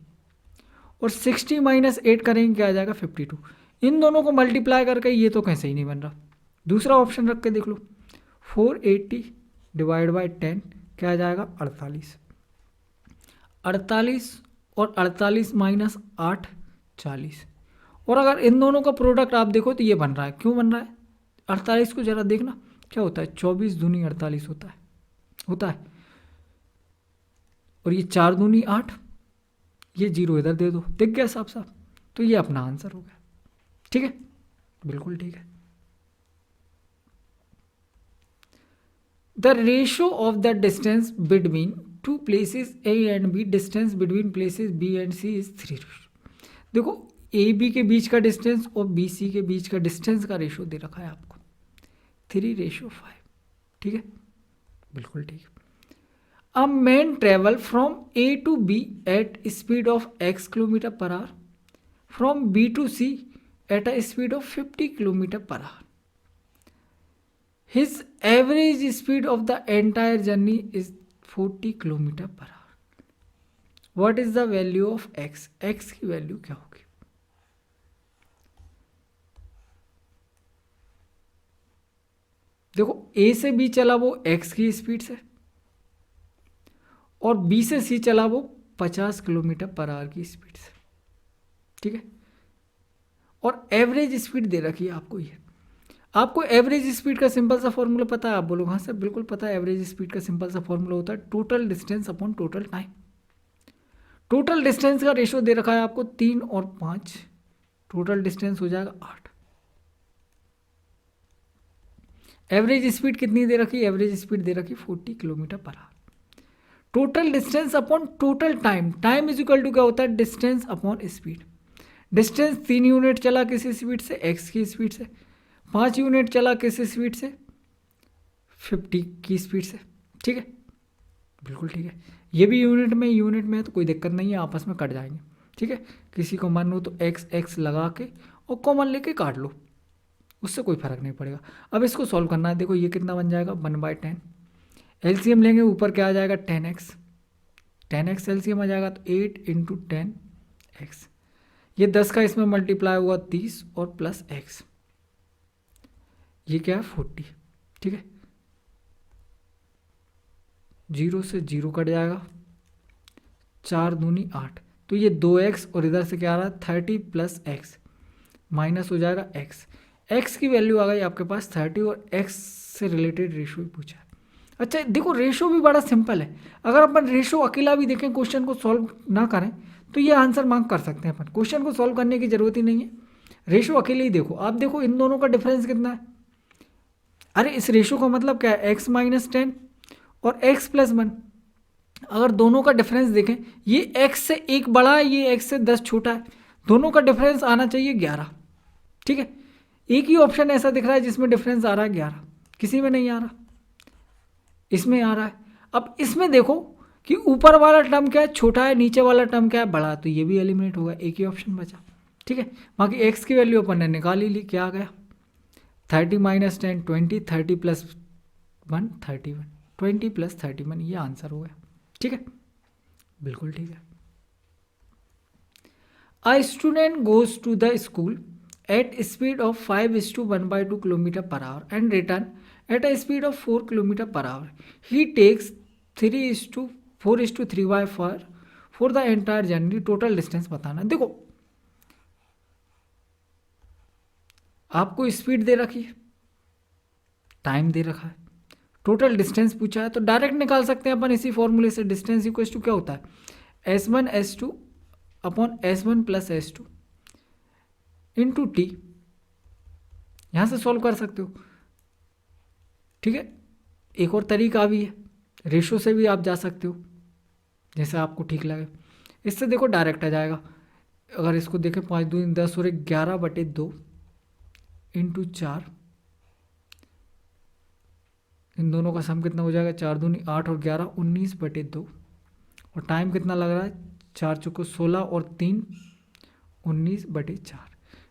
और 60 माइनस 8 करेंगे क्या आ जाएगा 52। इन दोनों को मल्टीप्लाई करके ये तो कैसे ही नहीं बन रहा। दूसरा ऑप्शन रख के देख लो, 480 डिवाइड बाई 10 क्या आ जाएगा 48, 48 और 48 माइनस 8 40। और अगर इन दोनों का प्रोडक्ट आप देखो तो ये बन रहा है, क्यों बन रहा है, 48 को जरा देखना क्या होता है, 24 दूनी 48 होता है, और ये 4 दूनी 8, ये 0 इधर दे दो, दिख गया साफ साफ, तो ये अपना आंसर हो गया, ठीक है, बिल्कुल ठीक है। The ratio of the distance between two places A and B, distance between places B and C is 3। देखो AB के बीच का डिस्टेंस और BC के बीच का डिस्टेंस का रेशियो दे रखा है आपको 3:5, ठीक है, बिल्कुल ठीक है। A man travel from A to B at speed of x kilometre per hour, from B to C at a speed of 50 km per hour. His average speed of the entire journey is 40 km per hour. What is the value of x? x की value क्या होगी? देखो A से B चला वो x की speed से, और B से C चला वो 50 किलोमीटर पर आवर की स्पीड से, ठीक है, और एवरेज स्पीड दे रखी है आपको ये। आपको एवरेज स्पीड का सिंपल सा फॉर्मूला पता है, आप बोलोगे हाँ सर बिल्कुल पता है, एवरेज स्पीड का सिंपल सा फॉर्मूला होता है total distance upon total time. Total distance का रेशियो दे रखा है आपको 3 और 5, टोटल डिस्टेंस हो जाएगा 8। एवरेज स्पीड कितनी दे रखी, एवरेज स्पीड दे रखी 40 kilometre per hour. Total distance upon total time, time is equal to क्या होता है, distance upon speed. Distance 3 unit चला किस स्पीड से, x की स्पीड से, 5 यूनिट चला किस स्पीड से, 50 की स्पीड से, ठीक है, बिल्कुल ठीक है। ये भी यूनिट में है तो कोई दिक्कत नहीं है, आपस में कट जाएंगे, ठीक है। किसी को मन हो तो x लगा के और कॉमन लेके काट लो, उससे कोई फर्क नहीं पड़ेगा। अब इसको सॉल्व करना है, देखो ये कितना बन जाएगा 1/10, एलसीएम लेंगे ऊपर क्या आ जाएगा 10x, 10x एलसीएम आ जाएगा तो 8 × 10x, ये 10 का इसमें मल्टीप्लाई हुआ 30 और प्लस x, ये क्या है 40, ठीक है, 0 से 0 कट जाएगा, 4 दूनी 8, तो ये 2x और इधर से क्या आ रहा है 30 प्लस x, माइनस हो जाएगा x की वैल्यू आ गई आपके पास 30, और x से रिलेटेड रेशो भी पूछा है। अच्छा देखो रेशो भी बड़ा सिंपल है, अगर अपन रेशो अकेला भी देखें, क्वेश्चन को सॉल्व ना करें तो ये आंसर मांग कर सकते हैं अपन, क्वेश्चन को सॉल्व करने की जरूरत ही नहीं है, रेशो अकेले ही देखो। आप देखो इन दोनों का डिफरेंस कितना है, अरे इस रेशो का मतलब क्या है, x - 10 और x प्लस 1, अगर दोनों का डिफरेंस देखें, ये x से 1 बड़ा है, ये x से 10 छोटा है, दोनों का डिफरेंस आना चाहिए 11। ठीक है, एक ही ऑप्शन ऐसा दिख रहा है जिसमें डिफरेंस आ रहा है 11, किसी में नहीं आ रहा, इसमें आ रहा है। अब इसमें देखो कि ऊपर वाला टर्म क्या है, छोटा है, नीचे वाला टर्म क्या है, बड़ा है, तो ये भी एलिमिनेट होगा, एक ही ऑप्शन बचा। ठीक है, बाकी x की वैल्यू अपन ने निकाल ही ली, क्या आ गया 30 माइनस 10 20, 30 प्लस 1 31, 20 प्लस 31, ये आंसर हो गया। ठीक है, बिल्कुल ठीक है। A student goes to the school at speed of 5:1/2 km per hour and return at a speed of 4 km per hour. He takes 3:4:3 for the entire journey. Total distance बताना। देखो आपको स्पीड दे रखी है, टाइम दे रखा है, total distance पूछा है, तो डायरेक्ट निकाल सकते हैं अपन इसी फॉर्मूले से। डिस्टेंस इक्वल टू क्या होता है, S1 S2 upon S1 plus S2 into T, यहाँ से सॉल्व कर सकते हो। ठीक है, एक और तरीका भी है, रेशो से भी आप जा सकते हो, जैसे आपको ठीक लगे। इससे देखो डायरेक्ट आ जाएगा, अगर इसको देखें 5 2 10 और 11/2 इंटू 4, इन दोनों का सम कितना हो जाएगा, 4 दूनी 8 और 11 19/2, और टाइम कितना लग रहा है, 4 चौको 16 और 3 19/4।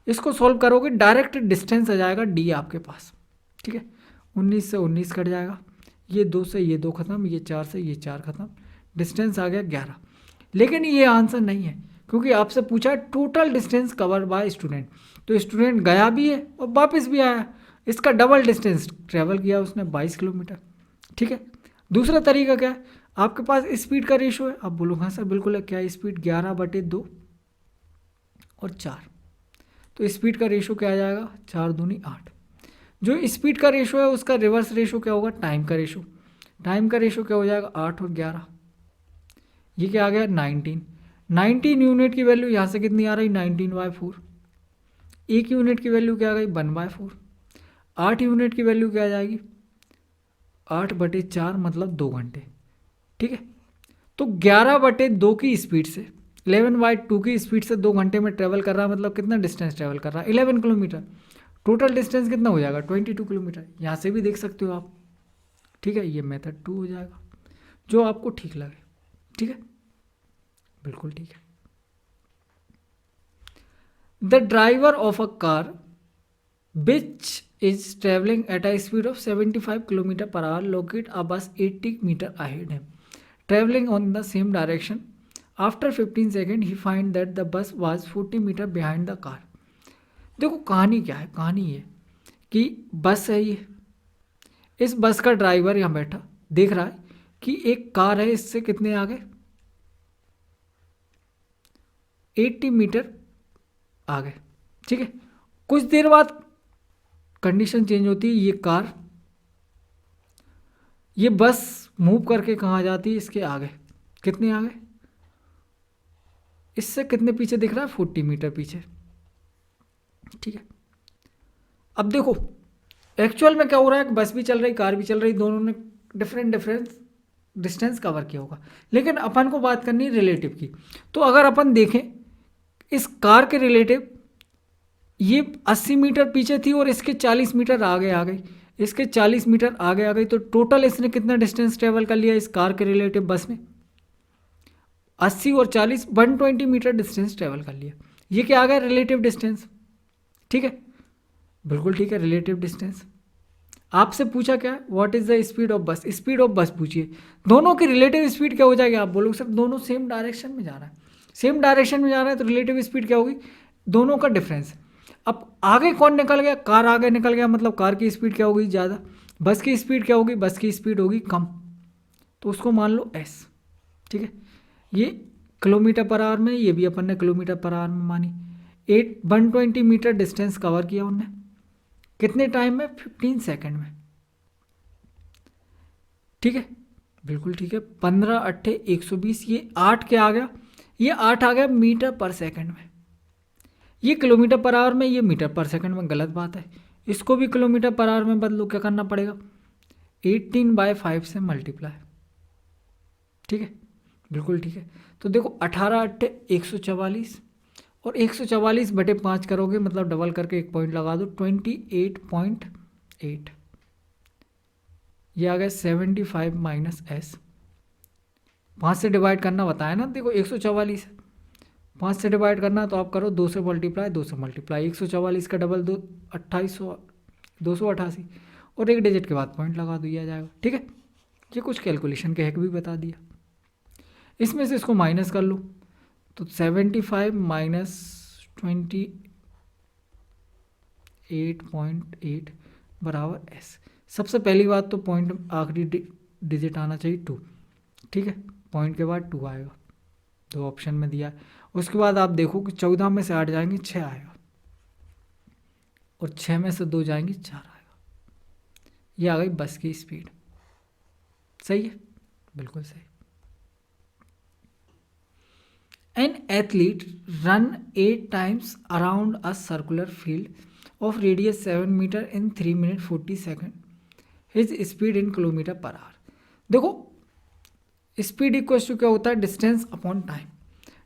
इसको सॉल्व करोगे डायरेक्ट डिस्टेंस आ जाएगा डी आपके पास। ठीक है, 19 से 19 कट जाएगा, ये 2 से ये 2 खत्म, ये 4 से ये 4 खत्म, डिस्टेंस आ गया 11। लेकिन ये आंसर नहीं है, क्योंकि आपसे पूछा total distance cover by student, तो स्टूडेंट गया भी है और वापस भी आया, इसका डबल डिस्टेंस ट्रेवल किया उसने 22 किलोमीटर। ठीक है, दूसरा तरीका क्या है, आपके पास स्पीड का रेशो है, आप बोलो हाँ सर बिल्कुल है, क्या स्पीड 11/2 और 4, तो स्पीड का रेशो क्या आ जाएगा, 4 दूनी 8। जो स्पीड का रेशो है उसका रिवर्स रेशो क्या होगा, टाइम का रेशो। टाइम का रेशो क्या हो जाएगा, 8 और 11, ये क्या आ गया 19। 19 यूनिट की वैल्यू यहाँ से कितनी आ रही, 19/4। 1 यूनिट की वैल्यू क्या आ गई, 1/4। 8 यूनिट की वैल्यू क्या आ जाएगी, 8/4 मतलब 2 घंटे। ठीक है, तो 11/2 की स्पीड से 11/2 की स्पीड से 2 घंटे में ट्रेवल कर रहा है, मतलब कितना डिस्टेंस ट्रेवल कर रहा है, 11 किलोमीटर। टोटल डिस्टेंस कितना हो जाएगा, 22 किलोमीटर। यहाँ से भी देख सकते हो आप। ठीक है, ये मेथड 2 हो जाएगा, जो आपको ठीक लगे। ठीक है, बिल्कुल ठीक है। The driver of a car which is traveling at a speed of 75 km per hour locate a bus 80 meter ahead him traveling on the same direction. After 15 seconds he find that the bus was 40 meter behind the car. देखो कहानी क्या है, कहानी ये कि बस है, ये इस बस का ड्राइवर यहाँ बैठा देख रहा है कि एक कार है इससे कितने आगे, 80 मीटर आगे। ठीक है, कुछ देर बाद कंडीशन चेंज होती है, ये बस मूव करके कहाँ जाती है, इसके आगे, कितने आगे, इससे कितने पीछे दिख रहा है, 40 मीटर पीछे। ठीक है, अब देखो एक्चुअल में क्या हो रहा है, बस भी चल रही कार भी चल रही, दोनों ने डिफरेंट डिस्टेंस कवर किया होगा, लेकिन अपन को बात करनी रिलेटिव की। तो अगर अपन देखें इस कार के रिलेटिव, ये 80 मीटर पीछे थी और इसके 40 मीटर आगे आ गई, इसके 40 मीटर आगे आ गई, तो टोटल इसने कितना डिस्टेंस ट्रेवल कर लिया इस कार के रिलेटिव बस ने, 80 और 40 120 मीटर डिस्टेंस ट्रेवल कर लिया। ये क्या आ गया, रिलेटिव डिस्टेंस। ठीक है, बिल्कुल ठीक है, रिलेटिव डिस्टेंस। आपसे पूछा क्या है, what is the speed of बस, स्पीड ऑफ बस पूछिए, दोनों की रिलेटिव स्पीड क्या हो जाएगी, आप बोलोगे सर दोनों सेम डायरेक्शन में जा रहा है, सेम डायरेक्शन में जा रहा है तो रिलेटिव स्पीड क्या होगी, दोनों का डिफरेंस। अब आगे कौन निकल गया, कार आगे निकल गया, मतलब कार की स्पीड क्या होगी ज़्यादा, बस की स्पीड क्या होगी, बस की स्पीड होगी कम, तो उसको मान लो s। ठीक है, ये किलोमीटर पर आवर में, ये भी अपन ने किलोमीटर पर आवर में मानी। 120 मीटर डिस्टेंस कवर किया उनने कितने टाइम में, 15 सेकेंड में। ठीक है, बिल्कुल ठीक है, 15 8 120, ये 8 क्या आ गया, ये 8 आ गया मीटर पर सेकेंड में। ये किलोमीटर पर आवर में, ये मीटर पर सेकंड में, गलत बात है, इसको भी किलोमीटर पर आवर में बदलो, क्या करना पड़ेगा, 18/5 से मल्टीप्लाई, ठीक है, बिल्कुल ठीक है। तो देखो 18 अट्ठे 144, और 144/5 करोगे मतलब डबल करके एक पॉइंट लगा दो, 28.8, ये आ गया 75 माइनस एस। 5 से डिवाइड करना बताया ना, देखो 144 है, 5 से डिवाइड करना तो आप करो 2 से मल्टीप्लाई, 2 से मल्टीप्लाई, 144 का डबल 2, 2800, 288, और एक डिजिट के बाद पॉइंट लगा दिया जाएगा, ठीक है। ये कुछ कैलकुलेशन के हैक भी बता दिया। इसमें से इसको माइनस कर लो, तो 75 माइनस 28.8 बराबर एस। सबसे पहली बात तो पॉइंट आखिरी डिजिट आना चाहिए 2, ठीक है, पॉइंट के बाद 2 आएगा, 2 ऑप्शन में दिया है। उसके बाद आप देखो कि 14 में से 8 जाएंगे 6 आएगा, और 6 में से 2 जाएंगे 4 आएगा। ये आ गई बस की स्पीड, सही है, बिल्कुल सही। An athlete run 8 times around a circular field of radius 7 meter in 3 minutes 40 seconds. His speed in kilometer per hour. देखो स्पीड इक्वल टू क्या होता है, डिस्टेंस अपॉन टाइम।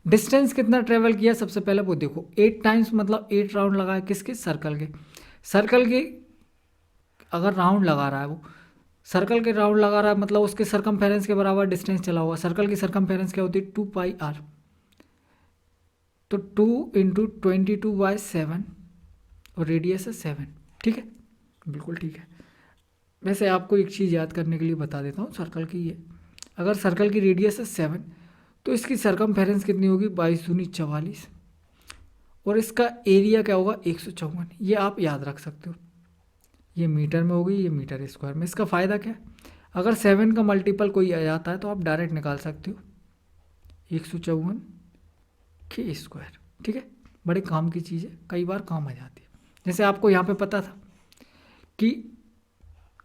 डिस्टेंस कितना ट्रेवल किया सबसे पहले वो देखो, 8 टाइम्स मतलब 8 राउंड लगाए, किसके, सर्कल के। सर्कल के अगर राउंड लगा रहा है वो, सर्कल के राउंड लगा रहा है मतलब उसके सरकमफेरेंस के बराबर डिस्टेंस चला हुआ। सर्कल की सरकमफेरेंस क्या होती है, 2πr, तो 2 × 22/7 और रेडियस है 7, ठीक है, बिल्कुल ठीक है। वैसे आपको एक चीज़ याद करने के लिए बता देता हूँ, सर्कल की ये, अगर सर्कल की रेडियस है 7 तो इसकी सरकमफेरेंस कितनी होगी, 22 दूनी 44, और इसका एरिया क्या होगा, 154। ये आप याद रख सकते हो, ये मीटर में होगी, ये मीटर स्क्वायर में। इसका फ़ायदा क्या है, अगर 7 का मल्टीपल कोई आ जाता है तो आप डायरेक्ट निकाल सकते हो, 154 के स्क्वायर, ठीक है। बड़े काम की चीज़ है, कई बार काम आ जाती है। जैसे आपको यहाँ पे पता था कि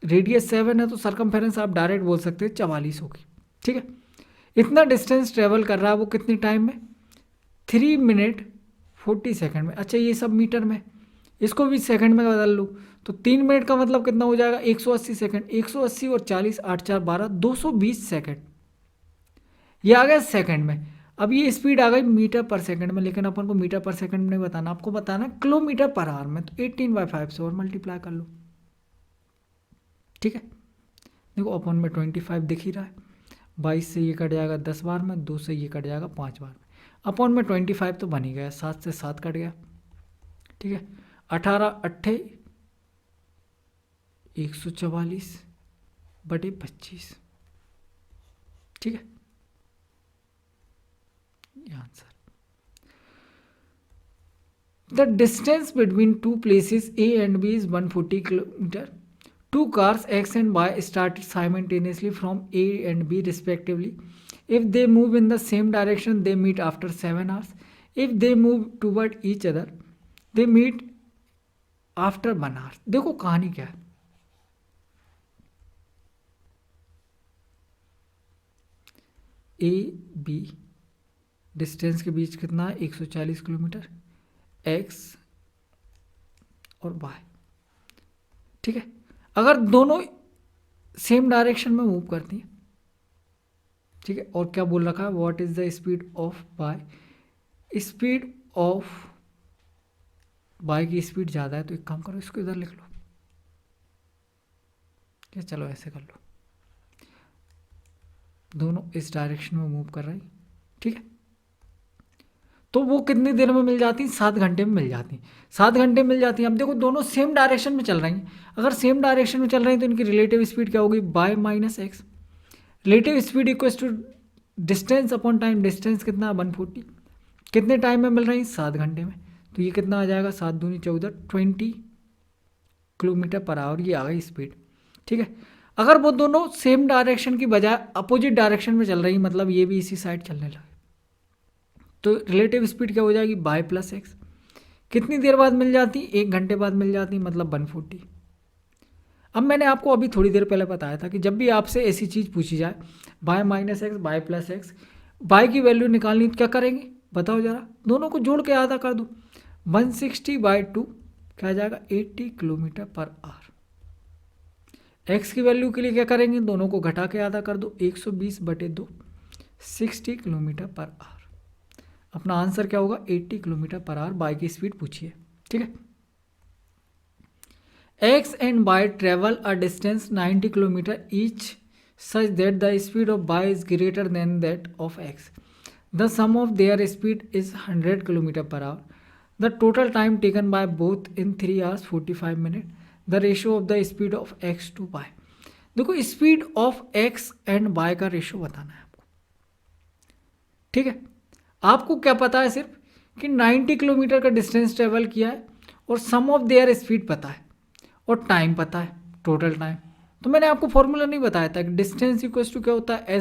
रेडियस 7 है तो सरकमफेरेंस आप डायरेक्ट बोल सकते हैं 44 होगी, ठीक है। इतना डिस्टेंस ट्रेवल कर रहा है वो कितने टाइम में, 3 मिनट 40 सेकंड में। अच्छा ये सब मीटर में, इसको भी सेकंड में बदल लो तो 3 मिनट का मतलब कितना हो जाएगा, 180 सेकंड। 180 और 40, 8 4 12, 220 सेकंड। ये आ गया सेकंड में। अब ये स्पीड आ गई मीटर पर सेकंड में, लेकिन अपन को मीटर पर सेकंड में नहीं बताना, आपको बताना किलोमीटर पर आवर में। तो 18/5 से और मल्टीप्लाई कर लो, ठीक है। देखो अपन में 25 दिख ही रहा है, 22 से ये कट जाएगा 10 बार में, 2 से ये कट जाएगा 5 बार में। अपन में 25 तो बन ही गया, 7 से 7 कट गया, ठीक है। 18 अट्ठे 144/25, ठीक है, ये answer. The distance between 2 places A and B is 140 kilometre. 2 cars X and Y started simultaneously from A and B respectively. If they move in the same direction, they meet after 7 hours. If they move toward each other, they meet after 1 hour. देखो कहानी क्या है, A B distance के बीच कितना है, 140 kilometre, X और Y, ठीक है। अगर दोनों सेम डायरेक्शन में मूव करती हैं, ठीक है, और क्या बोल रखा है, what is the speed of y, speed of y की स्पीड ज़्यादा है तो एक काम करो, इसको इधर लिख लो, ठीक है, चलो ऐसे कर लो, दोनों इस डायरेक्शन में मूव कर रही, ठीक है। तो वो कितनी देर में मिल जाती, 7 घंटे में मिल जाती, 7 घंटे में मिल जाती हैं। अब देखो दोनों सेम डायरेक्शन में चल रही हैं, अगर सेम डायरेक्शन में चल रही हैं तो इनकी रिलेटिव स्पीड क्या होगी, y minus x. Relative speed equal to distance upon time, distance कितना 140, कितने टाइम में मिल रही, 7 घंटे में। तो ये कितना आ जाएगा, 7 दूनी 14, 20 किलोमीटर पर आवर, ये आ गई स्पीड, ठीक है। अगर वो दोनों सेम डायरेक्शन की बजाय अपोजिट डायरेक्शन में चल रही, मतलब ये भी इसी साइड चलने लगे, तो रिलेटिव स्पीड क्या हो जाएगी, बाय प्लस एक्स। कितनी देर बाद मिल जाती, 1 घंटे बाद मिल जाती, मतलब 140। अब मैंने आपको अभी थोड़ी देर पहले बताया था कि जब भी आपसे ऐसी चीज़ पूछी जाए, y minus x, y plus x, y की वैल्यू निकालनी तो क्या करेंगे बताओ जरा, दोनों को जोड़ के आधा कर दो, 160/2 क्या आ जाएगा, 80 किलोमीटर पर आवर। एक्स की वैल्यू के लिए क्या करेंगे, दोनों को घटा के आधा कर दो, 120/2 60 किलोमीटर पर आवर। अपना आंसर क्या होगा, 80 किलोमीटर पर आवर बाइक की स्पीड पूछिए। ठीक है, x and y travel a distance 90 kilometre each such that the speed of y is greater than that of x. The sum of their speed is 100 km per hour. The total time taken by both in 3 hours 45 minutes. The ratio of the speed of x to y. देखो speed of x and y का ratio बताना है आपको। ठीक है, आपको क्या पता है सिर्फ कि 90 किलोमीटर का डिस्टेंस ट्रेवल किया है और सम ऑफ देयर स्पीड पता है और टाइम पता है, टोटल टाइम। तो मैंने आपको फॉर्मूला नहीं बताया था कि डिस्टेंस इक्वल्स टू क्या होता है,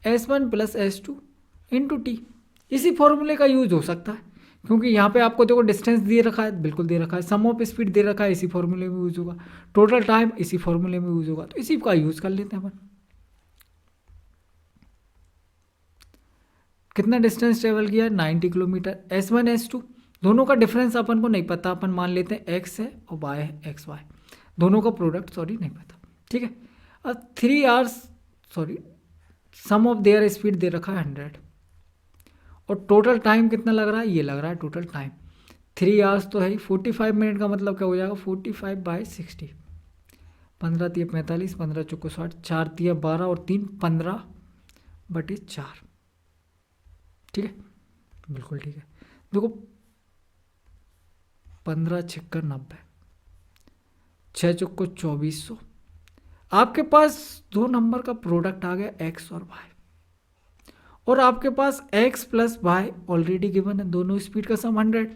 S1 plus S2 into T. इसी फॉर्मूले का यूज हो सकता है, क्योंकि यहाँ पे आपको देखो डिस्टेंस दे रखा है, बिल्कुल दे रखा है, सम ऑफ स्पीड दे रखा है, इसी फॉर्मूले में यूज होगा, टोटल टाइम इसी फॉर्मूले में यूज होगा, तो इसी का यूज कर लेते हैं अपन। कितना डिस्टेंस ट्रेवल किया, 90 किलोमीटर। S1 S2 दोनों का डिफरेंस अपन को नहीं पता, अपन मान लेते हैं x है और y है, XY दोनों का प्रोडक्ट सॉरी नहीं पता। ठीक है, अब 3 hours sorry sum of their speed दे रखा है 100 और टोटल टाइम कितना लग रहा है, ये लग रहा है टोटल टाइम 3 आवर्स तो है ही, 45 मिनट का मतलब क्या हो जाएगा, 45/60, 15 तिया 45, 15 चौको 60, 4 तिया 12 और 3 15/4। ठीक है, बिल्कुल ठीक है। देखो 15 छक्कर 90, 6 चौको 2400। आपके पास दो नंबर का प्रोडक्ट आ गया x और y, और आपके पास x plus y already given है, दोनों स्पीड का सम 100।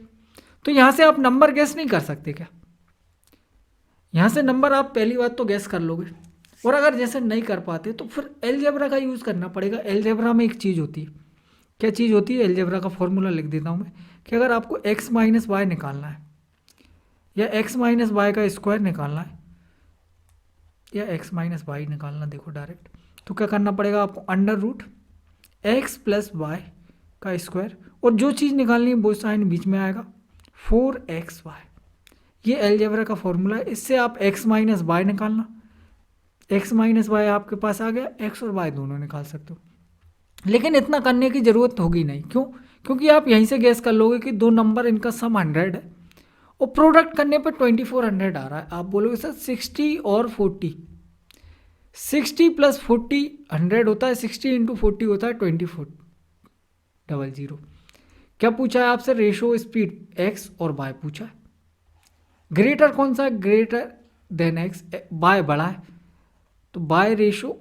तो यहां से आप नंबर गैस नहीं कर सकते क्या, यहां से नंबर आप पहली बात तो गैस कर लोगे, और अगर जैसे नहीं कर पाते तो फिर एलजेब्रा का यूज़ करना पड़ेगा। एलजेब्रा में एक चीज़ होती है, क्या चीज़ होती है, एलजेब्रा का फॉर्मूला लिख देता हूँ मैं, कि अगर आपको x माइनस वाई निकालना है या x माइनस वाई का स्क्वायर निकालना है या x माइनस वाई निकालना, देखो डायरेक्ट, तो क्या करना पड़ेगा आपको, √x प्लस वाई का स्क्वायर, और जो चीज़ निकालनी है वो साइन बीच में आएगा, 4xy। ये एलजेब्रा का फॉर्मूला है, इससे आप x माइनस वाई निकालना, x माइनस वाई आपके पास आ गया, x और y दोनों निकाल सकते हो। लेकिन इतना करने की ज़रूरत होगी नहीं, क्यों, क्योंकि आप यहीं से गैस कर लोगे कि दो नंबर इनका सम 100 है और प्रोडक्ट करने पर 2400 आ रहा है। आप बोलोगे सर 60 और 40, 60 प्लस 40 100 होता है, 60 इंटू 40 होता है 2400। क्या पूछा है आपसे, रेशो स्पीड x और y पूछा है। ग्रेटर कौन सा है, ग्रेटर देन x, y बड़ा है तो y ratio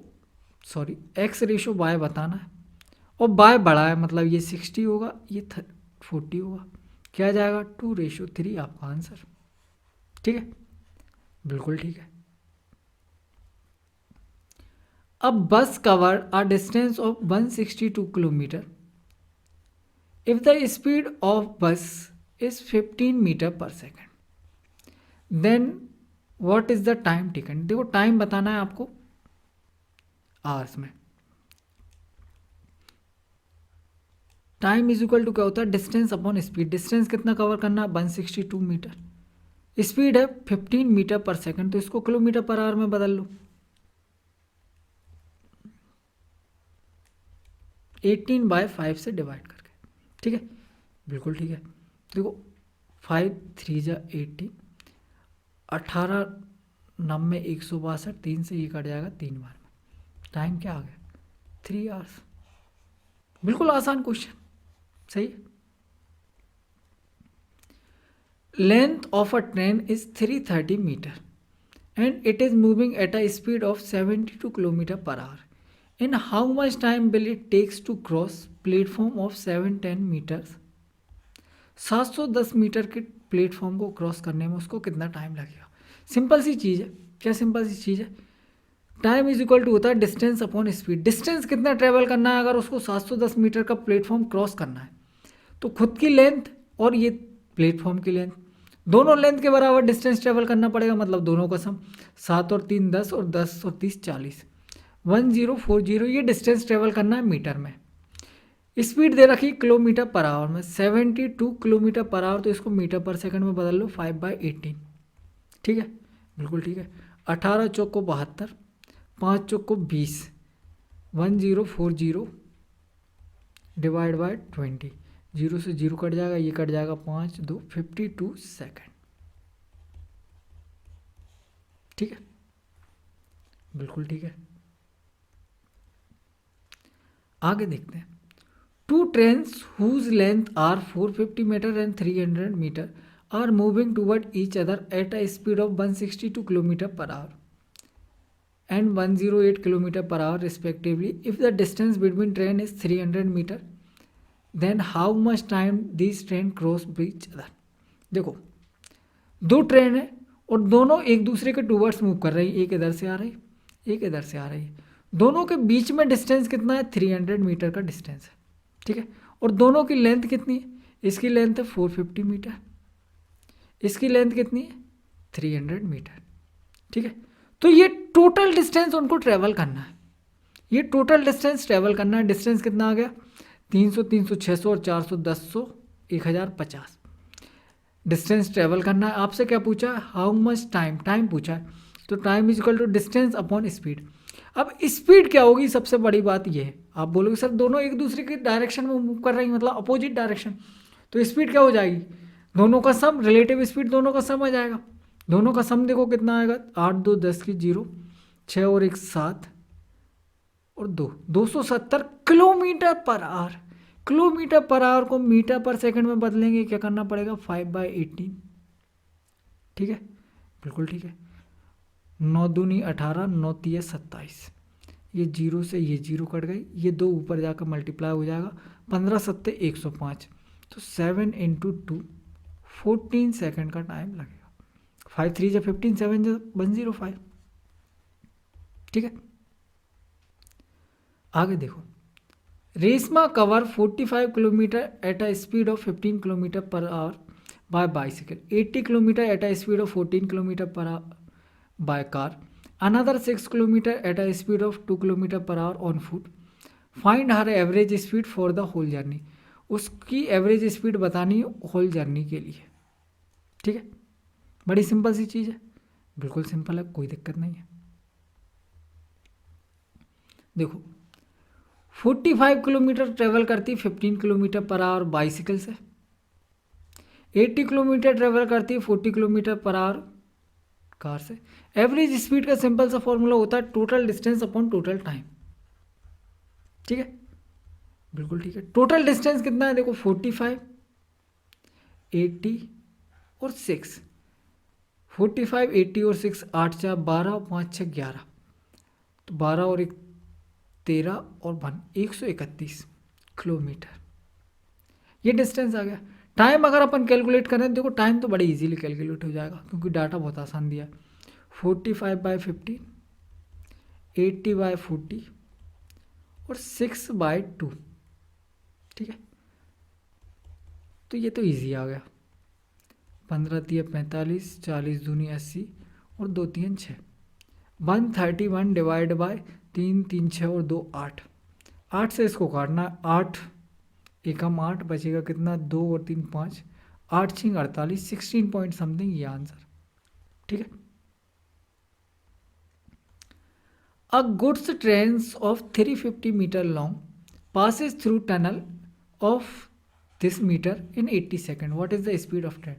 sorry x ratio y बताना है, और y बड़ा है मतलब ये 60 होगा, ये 40 होगा, क्या जाएगा 2:3 आपका आंसर। ठीक है, बिल्कुल ठीक है। अब bus cover a distance of 162 kilometre if the speed of bus is 15 metre per second, then what is the time taken. देखो टाइम बताना है आपको आवर्स में, टाइम इज इक्वल टू क्या होता है, डिस्टेंस अपॉन स्पीड। डिस्टेंस कितना cover करना है, 162 मीटर, स्पीड है 15 मीटर पर सेकेंड, तो इसको किलोमीटर पर आवर में बदल लो, 18/5 से डिवाइड करके। ठीक है, बिल्कुल ठीक है। देखो 5 3 जा 18, 18 90 162, 3 से ये कट जाएगा 3 बार में, टाइम क्या आ गया 3 आवर्स। बिल्कुल आसान क्वेश्चन, सही है। Length of a train is 330 metre and it is moving at a speed of 72 kilometre per hour. In how much time will it takes to cross platform of 710 metres. 710 metre के platform को cross करने में उसको कितना time लगेगा। Simple सी चीज़ है, क्या simple सी चीज़ है, टाइम इज इक्वल टू होता है डिस्टेंस अपॉन स्पीड। डिस्टेंस कितना ट्रेवल करना है, अगर उसको 710 मीटर का प्लेटफॉर्म क्रॉस करना है तो खुद की लेंथ और ये प्लेटफॉर्म की लेंथ, दोनों लेंथ के बराबर डिस्टेंस ट्रेवल करना पड़ेगा, मतलब दोनों का सम, 7 और 3 10 और 10 और 30 40, 1040 ये डिस्टेंस ट्रेवल करना है मीटर में। स्पीड दे रखी किलोमीटर पर आवर में, 72 किलोमीटर पर आवर, तो इसको मीटर पर सेकंड में बदल लो 5/18। ठीक है, बिल्कुल ठीक है। 18 चौक को 72, 5 चौक को 20, 1040 डिवाइड बाय 20, 0 से 0 कट जाएगा, ये कट जाएगा 5 2 52 सेकेंड। ठीक है, बिल्कुल ठीक है। आगे देखते हैं। Two trains whose length are 450 metre and 300 metre are moving toward each other at a speed of 162 kilometre per hour and 108 kilometer per hour respectively. If the distance between train is 300 meter, then how much time these train cross each other? देखो, दो train है और दोनों एक दूसरे के towards move कर रही है, एक इधर से आ रही है, एक इधर से आ रही है। दोनों के बीच में डिस्टेंस कितना है? 300 मीटर का डिस्टेंस है। ठीक है, और दोनों की लेंथ कितनी है? इसकी लेंथ है 450 मीटर, इसकी लेंथ कितनी है? 300 मीटर। ठीक है, तो ये टोटल डिस्टेंस उनको ट्रेवल करना है, ये टोटल डिस्टेंस ट्रेवल करना है। डिस्टेंस कितना आ गया? 300, 300, 600 और 400, 1000, 1050 डिस्टेंस ट्रेवल करना है। आपसे क्या पूछा है? हाउ मच टाइम, टाइम पूछा है, तो time is equal to distance upon speed. अब स्पीड क्या होगी? सबसे बड़ी बात ये है, आप बोलोगे सर दोनों एक दूसरे की डायरेक्शन में मूव कर रही, मतलब अपोजिट डायरेक्शन, तो स्पीड क्या हो जाएगी? दोनों का सम, रिलेटिव स्पीड दोनों का सम आ जाएगा। दोनों का सम देखो कितना आएगा? 8 2 10 की 0, 6 और 1 7 और 2 270 kilometre per our. Kilometre per our को मीटर पर सेकंड में बदलेंगे, क्या करना पड़ेगा? 5/18। ठीक है, बिल्कुल ठीक है। 9 दूनी 18, 9 तिये 27, ये 0 से ये 0 कट गई, ये 2 ऊपर जाकर मल्टीप्लाई हो जाएगा, 15 सत्ते 105, तो 7 × 2 14 सेकंड का टाइम लगेगा। 5 3 जा 15, 7 जा 105। ठीक है, आगे देखो। Reshma cover 45 kilometre at a speed of 15 kilometre per hour by bicycle, 80 kilometre at a speed of 14 kilometre per hour by car, another 6 kilometre at a speed of 2 kilometre per hour on foot. Find her average speed for the whole journey. उसकी average speed बतानी whole journey के लिए। ठीक है, बड़ी simple सी चीज़ है, बिल्कुल simple है, कोई दिक्कत नहीं है। देखो 45 किलोमीटर ट्रेवल करती 15 किलोमीटर पर आवर बाइसिकल से, 80 किलोमीटर ट्रेवल करती है 40 किलोमीटर पर आवर कार से। एवरेज स्पीड का सिंपल सा फॉर्मूला होता है total distance upon total time. ठीक है, बिल्कुल ठीक है। टोटल डिस्टेंस कितना है? देखो 45, 80 और 6, 45, 80 और 6, 8 4 12, 5 6 11, तो 12 और 1 13 और 1 131 किलोमीटर, ये डिस्टेंस आ गया। टाइम अगर अपन कैलकुलेट करें, देखो टाइम तो बड़ी इजीली कैलकुलेट हो जाएगा क्योंकि डाटा बहुत आसान दिया है। 45/15, 80/40 और 6/2। ठीक है, तो ये तो इजी आ गया। 15 3 45, 40 दूनी 80 और 2 3 6, 131 डिवाइड बाय 3 3 6 और 2 8, 8 से इसको काटना, 8 एकम 8 बचेगा कितना? 2 और 3 5, 8 6 48, 16 पॉइंट समथिंग, ये आंसर। ठीक है, a goods trains of 350 metre long passes through tunnel of this meter in 80 second. What is the speed of train?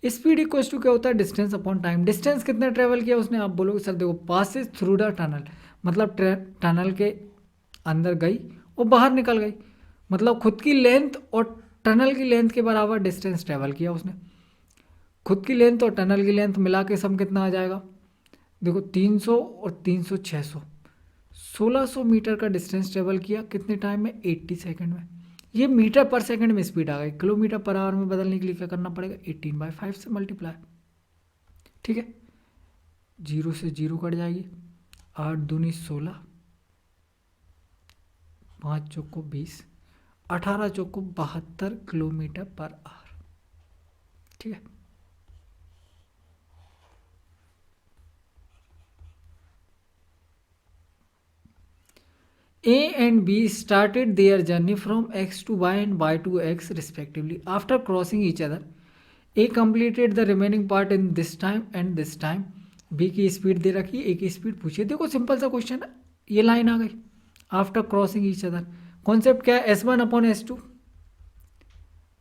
Speed equals to क्या होता है? Distance upon time. डिस्टेंस कितना ट्रेवल किया उसने? आप बोलोगे सर देखो पासेस थ्रू द टनल, मतलब टनल के अंदर गई और बाहर निकल गई, मतलब खुद की लेंथ और टनल की लेंथ के बराबर डिस्टेंस ट्रेवल किया उसने। खुद की लेंथ और टनल की लेंथ मिला के सम कितना आ जाएगा? देखो 300 और 300 600, 1600 मीटर का डिस्टेंस ट्रेवल किया कितने टाइम में? 80 सेकंड में। ये मीटर पर सेकंड में स्पीड आ गई, किलोमीटर पर आवर में बदलने के लिए क्या करना पड़ेगा? 18/5 से मल्टीप्लाई। ठीक है, 0 से 0 कट जाएगी, 8 दूनी 16, 5 चौक को 20, 18 चौक को 72 किलोमीटर पर आवर। ठीक है, A and B started their journey from X to Y and Y to X respectively. After crossing each other, A completed the remaining part in this time and this time. B की speed दे रखी है, ए की speed पूछिए। देखो simple सा question है, ये लाइन आ गई after crossing each other. Concept क्या है, S1/S2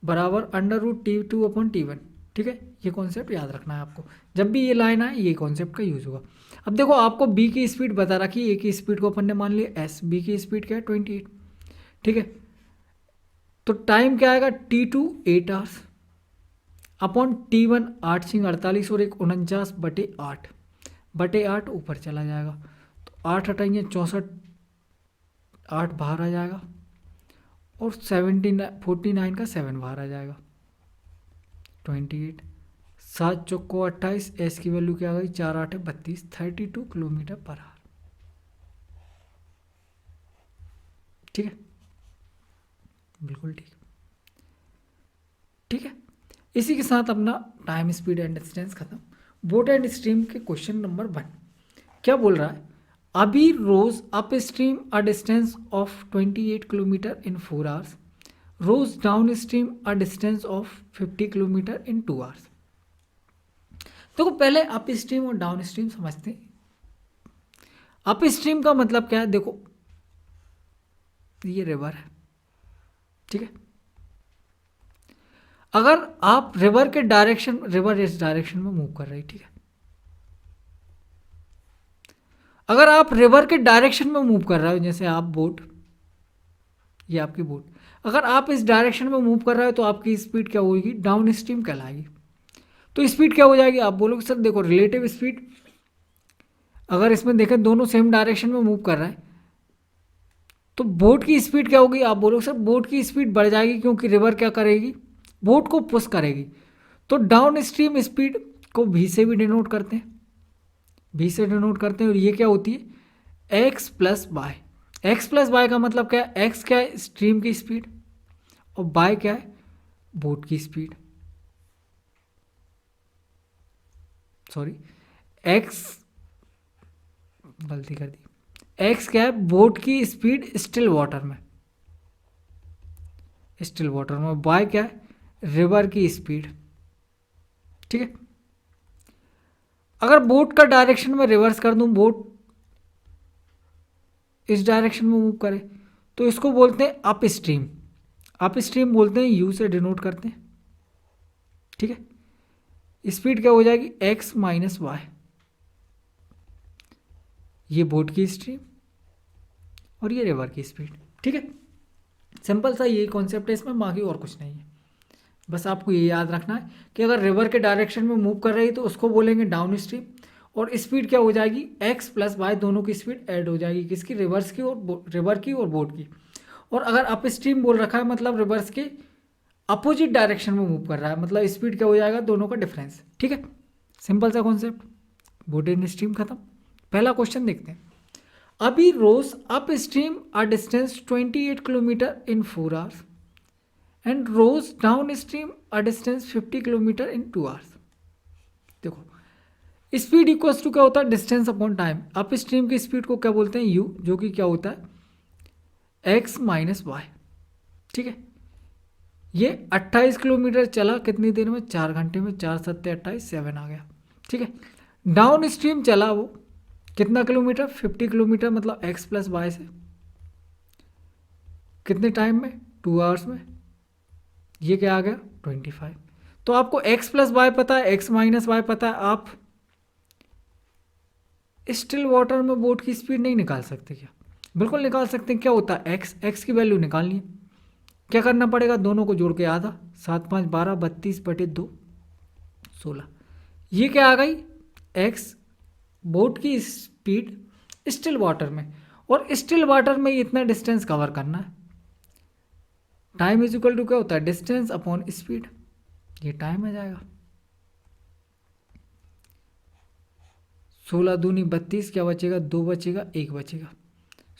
बराबर √T2/T1। ठीक है, ये कॉन्सेप्ट याद रखना है आपको, जब भी ये लाइन आए ये कॉन्सेप्ट का यूज होगा। अब देखो आपको बी की स्पीड बता रखी है, ए की स्पीड को अपन ने मान लिया एस, बी की स्पीड क्या है 28। ठीक है, तो टाइम क्या आएगा T2 8 hours upon T1 8 Singh 48 और 1 49/8 ऊपर चला जाएगा। तो 8 हटाएंगे 64, 8 बाहर आ जाएगा और 49 का 7 बाहर आ जाएगा 28। 7 चौको 28, एस की वैल्यू क्या आ गई 4 8 32, 32 किलोमीटर पर आवर। ठीक है, बिल्कुल ठीक। ठीक है, इसी के साथ अपना टाइम स्पीड एंड डिस्टेंस खत्म। बोट एंड स्ट्रीम के क्वेश्चन नंबर 1 क्या बोल रहा है, अभी rows upstream a distance of 28 kilometre in 4 hours, rows downstream a distance of 50 kilometre in 2 hours. देखो पहले अप स्ट्रीम और डाउन स्ट्रीम समझते हैं। अप स्ट्रीम का मतलब क्या है, देखो ये रिवर है। ठीक है, अगर आप रिवर के डायरेक्शन, रिवर इस डायरेक्शन में मूव कर रही है। ठीक है, अगर आप रिवर के डायरेक्शन में मूव कर रहे हो, जैसे आप बोट, ये आपकी बोट, अगर आप इस डायरेक्शन में मूव कर रहे हो तो आपकी स्पीड क्या होगी, डाउन स्ट्रीम कहलाएगी। तो स्पीड क्या हो जाएगी, आप बोलोगे सर देखो रिलेटिव स्पीड, अगर इसमें देखें दोनों सेम डायरेक्शन में मूव कर रहा है तो बोट की स्पीड क्या होगी, आप बोलोगे सर बोट की स्पीड बढ़ जाएगी क्योंकि रिवर क्या करेगी, बोट को पुश करेगी। तो डाउन स्ट्रीम स्पीड को भी से भी डिनोट करते हैं, भी से डिनोट करते हैं, और ये क्या होती है x plus y. X plus y का मतलब क्या है, एक्स क्या है स्ट्रीम की स्पीड और वाई क्या है बोट की स्पीड, सॉरी एक्स गलती कर दी, एक्स क्या है बोट की स्पीड स्टिल वाटर में, स्टिल वाटर में, वाई क्या है रिवर की स्पीड। ठीक है, अगर बोट का डायरेक्शन में रिवर्स कर दूं, बोट इस डायरेक्शन में मूव करे तो इसको बोलते हैं अप स्ट्रीम, अप स्ट्रीम बोलते हैं, यू से डिनोट करते हैं। ठीक है, स्पीड क्या हो जाएगी एक्स माइनस वाई, ये बोट की स्ट्रीम और ये रिवर की स्पीड। ठीक है, सिंपल सा ये कॉन्सेप्ट है इसमें, बाकी और कुछ नहीं है। बस आपको ये याद रखना है कि अगर रिवर के डायरेक्शन में मूव कर रही है तो उसको बोलेंगे डाउन स्ट्रीम, और स्पीड क्या हो जाएगी एक्स प्लस वाई, दोनों की स्पीड ऐड हो जाएगी, किसकी रिवर्स की और रिवर की और बोट की। और अगर अप स्ट्रीम बोल रखा है मतलब रिवर्स के अपोजिट डायरेक्शन में मूव कर रहा है, मतलब स्पीड क्या हो जाएगा दोनों का डिफरेंस। ठीक है, सिंपल सा कॉन्सेप्ट, बोट एंड स्ट्रीम खत्म। पहला क्वेश्चन देखते हैं, अभी rows upstream a distance 28 kilometre in 4 hours and rows downstream a distance 50 kilometre in 2 hours. देखो स्पीड इक्वल्स टू क्या होता है distance upon time, upstream की स्पीड को क्या बोलते हैं यू, जो कि क्या होता है एक्स माइनस वाई। ठीक है, ये 28 किलोमीटर चला कितनी देर में, 4 घंटे में, 4 7 28 7 आ गया। ठीक है, डाउन स्ट्रीम चला वो कितना किलोमीटर 50 किलोमीटर, मतलब एक्स प्लस वाई से कितने टाइम में 2 आवर्स में, ये क्या आ गया 25। तो आपको x प्लस वाई पता है, x माइनस वाई पता है, आप स्टिल वाटर में बोट की स्पीड नहीं निकाल सकते क्या, बिल्कुल निकाल सकते हैं। क्या होता है x की वैल्यू निकालनी है, क्या करना पड़ेगा दोनों को जोड़ के आधा, 7 5 12 32/2 16, ये क्या आ गई x बोट की स्पीड स्टिल वाटर में, और स्टिल वाटर में इतना डिस्टेंस कवर करना है। टाइम इज इक्वल टू क्या होता है डिस्टेंस अपॉन स्पीड, ये टाइम आ जाएगा। 16 दूनी 32, क्या बचेगा 2 बचेगा 1 बचेगा,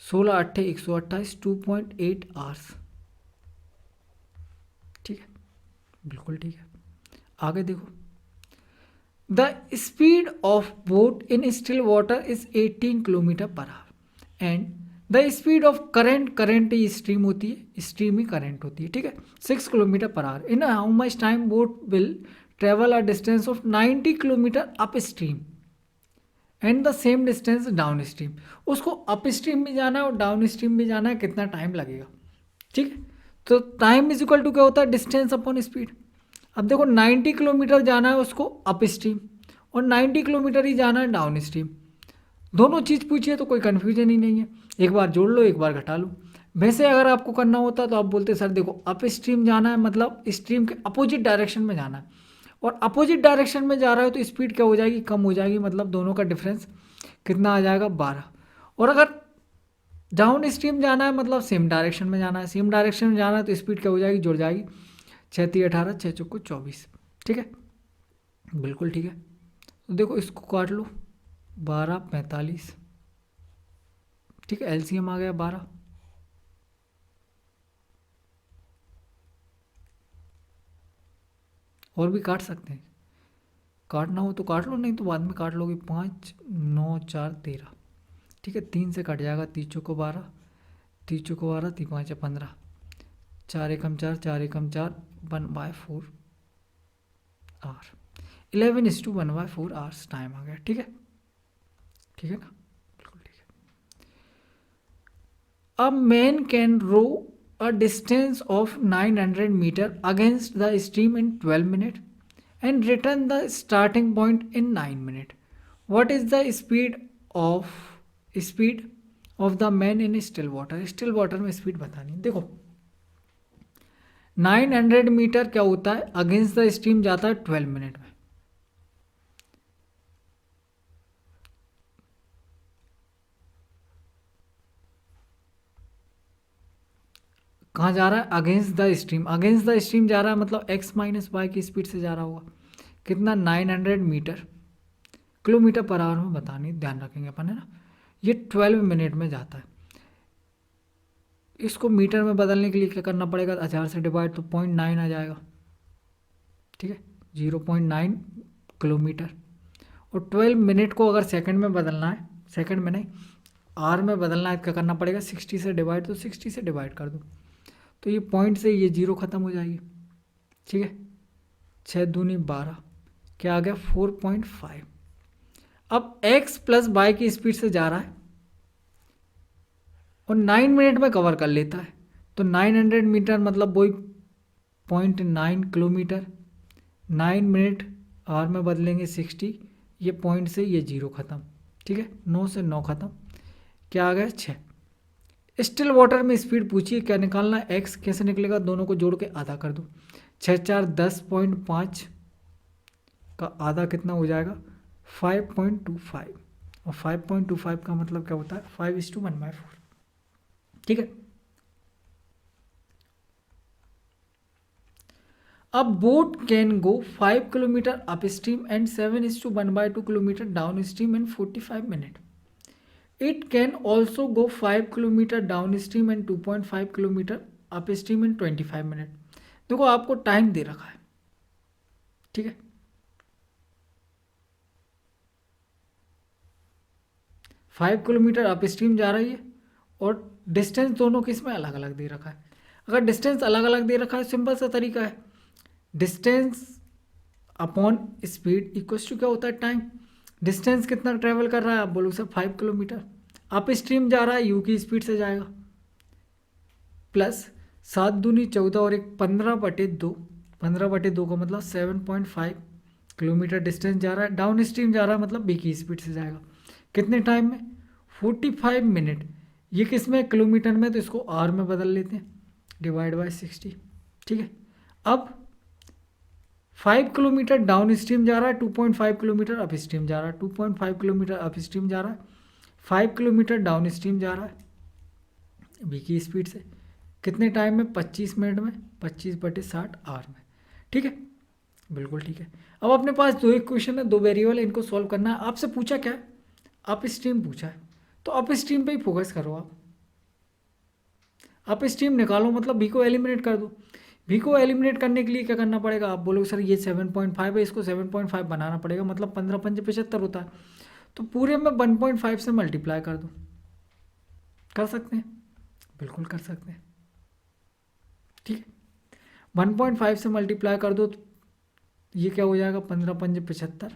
16 8 128 2.8 आवर्स। ठीक है, बिल्कुल ठीक है। आगे देखो, the speed of boat in still water is 18 kilometre per hour and the speed of current, current he stream होती है, स्ट्रीम ही करंट होती है। ठीक है, 6 kilometre per hour, in how much time boat will travel a distance of 90 kilometre up stream. And the same distance down stream, उसको up stream भी जाना है और डाउन स्ट्रीम भी जाना है, कितना टाइम लगेगा। ठीक है, तो टाइम इज इक्वल टू क्या होता है, डिस्टेंस अपॉन स्पीड। अब देखो 90 किलोमीटर जाना है उसको अप स्ट्रीम और 90 किलोमीटर ही जाना है डाउन स्ट्रीम। दोनों चीज़ पूछिए तो कोई कन्फ्यूजन ही नहीं है, एक बार जोड़ लो एक बार घटा लो। वैसे अगर आपको करना होता तो आप बोलते सर देखो अप स्ट्रीम जाना है मतलब स्ट्रीम के अपोजिट डायरेक्शन में जाना है, और अपोजिट डायरेक्शन में जा रहा है तो स्पीड क्या हो जाएगी, कम हो जाएगी, मतलब दोनों का डिफरेंस कितना आ जाएगा, 12। और अगर डाउन स्ट्रीम जाना है मतलब सेम डायरेक्शन में जाना है, सेम डायरेक्शन में जाना है तो स्पीड क्या हो जाएगी, जुड़ जाएगी, 6×3 = 18, 6×4 = 24। ठीक है, बिल्कुल ठीक है। तो देखो इसको काट लो, 12, 45। ठीक है, एलसीएम आ गया 12। और भी काट सकते हैं, काटना हो तो काट लो, नहीं तो बाद में काट लोगे। 5, 9, 4, 13। ठीक है, 3 से कट जाएगा, 3×4 = 12, 3×4 = 12, 3×5 = 15, 4×1 = 4, 4×1 = 4, 1/4 आवर, 11:1/4 आवर्स टाइम आ गया। ठीक है, ठीक है ना, बिल्कुल ठीक है। A man can row a distance of 900 meter against the stream in 12 minutes and return the starting point in 9 minutes. What is the speed of the man in still water? Still water में speed बतानी। देखो 900 metre क्या होता है, against the stream जाता है 12 minute में। कहाँ जा रहा है, against the stream. Against the stream जा रहा है मतलब x-y की स्पीड से जा रहा होगा। कितना, 900 मीटर, किलोमीटर पर आवर में बतानी, ध्यान रखेंगे अपन, है ना। ये 12 मिनट में जाता है। इसको मीटर में बदलने के लिए क्या करना पड़ेगा, 1000 से डिवाइड, तो 0.9 आ जाएगा। ठीक है, 0.9 किलोमीटर। और 12 मिनट को अगर सेकंड में बदलना है, सेकंड में नहीं आर में बदलना है, क्या करना पड़ेगा, 60 से डिवाइड, तो 60 से डिवाइड कर दो, तो ये पॉइंट से ये 0 खत्म हो जाएगी। ठीक है, 6×2 = 12, क्या आ गया, 4.5। अब x + y की स्पीड से जा रहा है और 9 मिनट में कवर कर लेता है, तो 900 मीटर मतलब वही 0.9 किलोमीटर। 9 मिनट आवर में बदलेंगे 60, ये पॉइंट से ये 0 खत्म। ठीक है, 9 से 9 खत्म, क्या आ गया, 6। स्टिल वाटर में स्पीड पूछिए, क्या निकालना है, x कैसे निकलेगा, दोनों को जोड़ के आधा कर दो, 6×4 = 10.5 का आधा कितना हो जाएगा, 5.25। और 5.25 का मतलब क्या होता है, 5:1/4। ठीक है, अब boat can go 5 kilometre up stream and 7:1/2 kilometre down stream in 45 minute. It can also go 5 kilometre down stream and 2.5 kilometre up stream in 25 minute. देखो आपको टाइम दे रखा है। ठीक है, 5 किलोमीटर अप स्ट्रीम जा रही है और डिस्टेंस दोनों किस में अलग अलग दे रखा है। अगर डिस्टेंस अलग अलग दे रखा है, सिंपल सा तरीका है, distance upon speed equals to क्या होता है, टाइम। डिस्टेंस कितना ट्रेवल कर रहा है, आप बोलो सर 5 किलोमीटर, अप स्ट्रीम जा रहा है, यू की स्पीड से जाएगा, प्लस 7×2 = 14 और एक 15/2, 15/2 का मतलब 7.5 किलोमीटर डिस्टेंस जा रहा है। डाउन स्ट्रीम जा रहा है मतलब बी की स्पीड से जाएगा, कितने टाइम में, 45 मिनट। ये किस में, किलोमीटर में, तो इसको आर में बदल लेते हैं, /60। ठीक है, अब 5 किलोमीटर डाउन स्ट्रीम जा रहा है, 2.5 किलोमीटर अप स्ट्रीम जा रहा है, 2.5 किलोमीटर अप स्ट्रीम जा रहा है, 5 किलोमीटर डाउन स्ट्रीम जा रहा है बी की स्पीड से, कितने टाइम में, 25 मिनट में, 25/60 आवर में। ठीक है, बिल्कुल ठीक है। अब अपने पास दो इक्वेशन है, दो वेरिएबल है, इनको सॉल्व करना है। आपसे पूछा क्या है, अप स्ट्रीम पूछा है, तो अप स्ट्रीम पे ही फोकस करो आप। अप स्ट्रीम निकालो मतलब बी को एलिमिनेट कर दो। बी को एलिमिनेट करने के लिए क्या करना पड़ेगा, आप बोलोगे सर ये 7.5 है, इसको 7.5 बनाना पड़ेगा, मतलब 15×5 = 75 होता है, तो पूरे में 1.5 से मल्टीप्लाई कर दो। कर सकते हैं, बिल्कुल कर सकते हैं। ठीक है, 1.5 से मल्टीप्लाई कर दो तो ये क्या हो जाएगा, 15×5 = 75,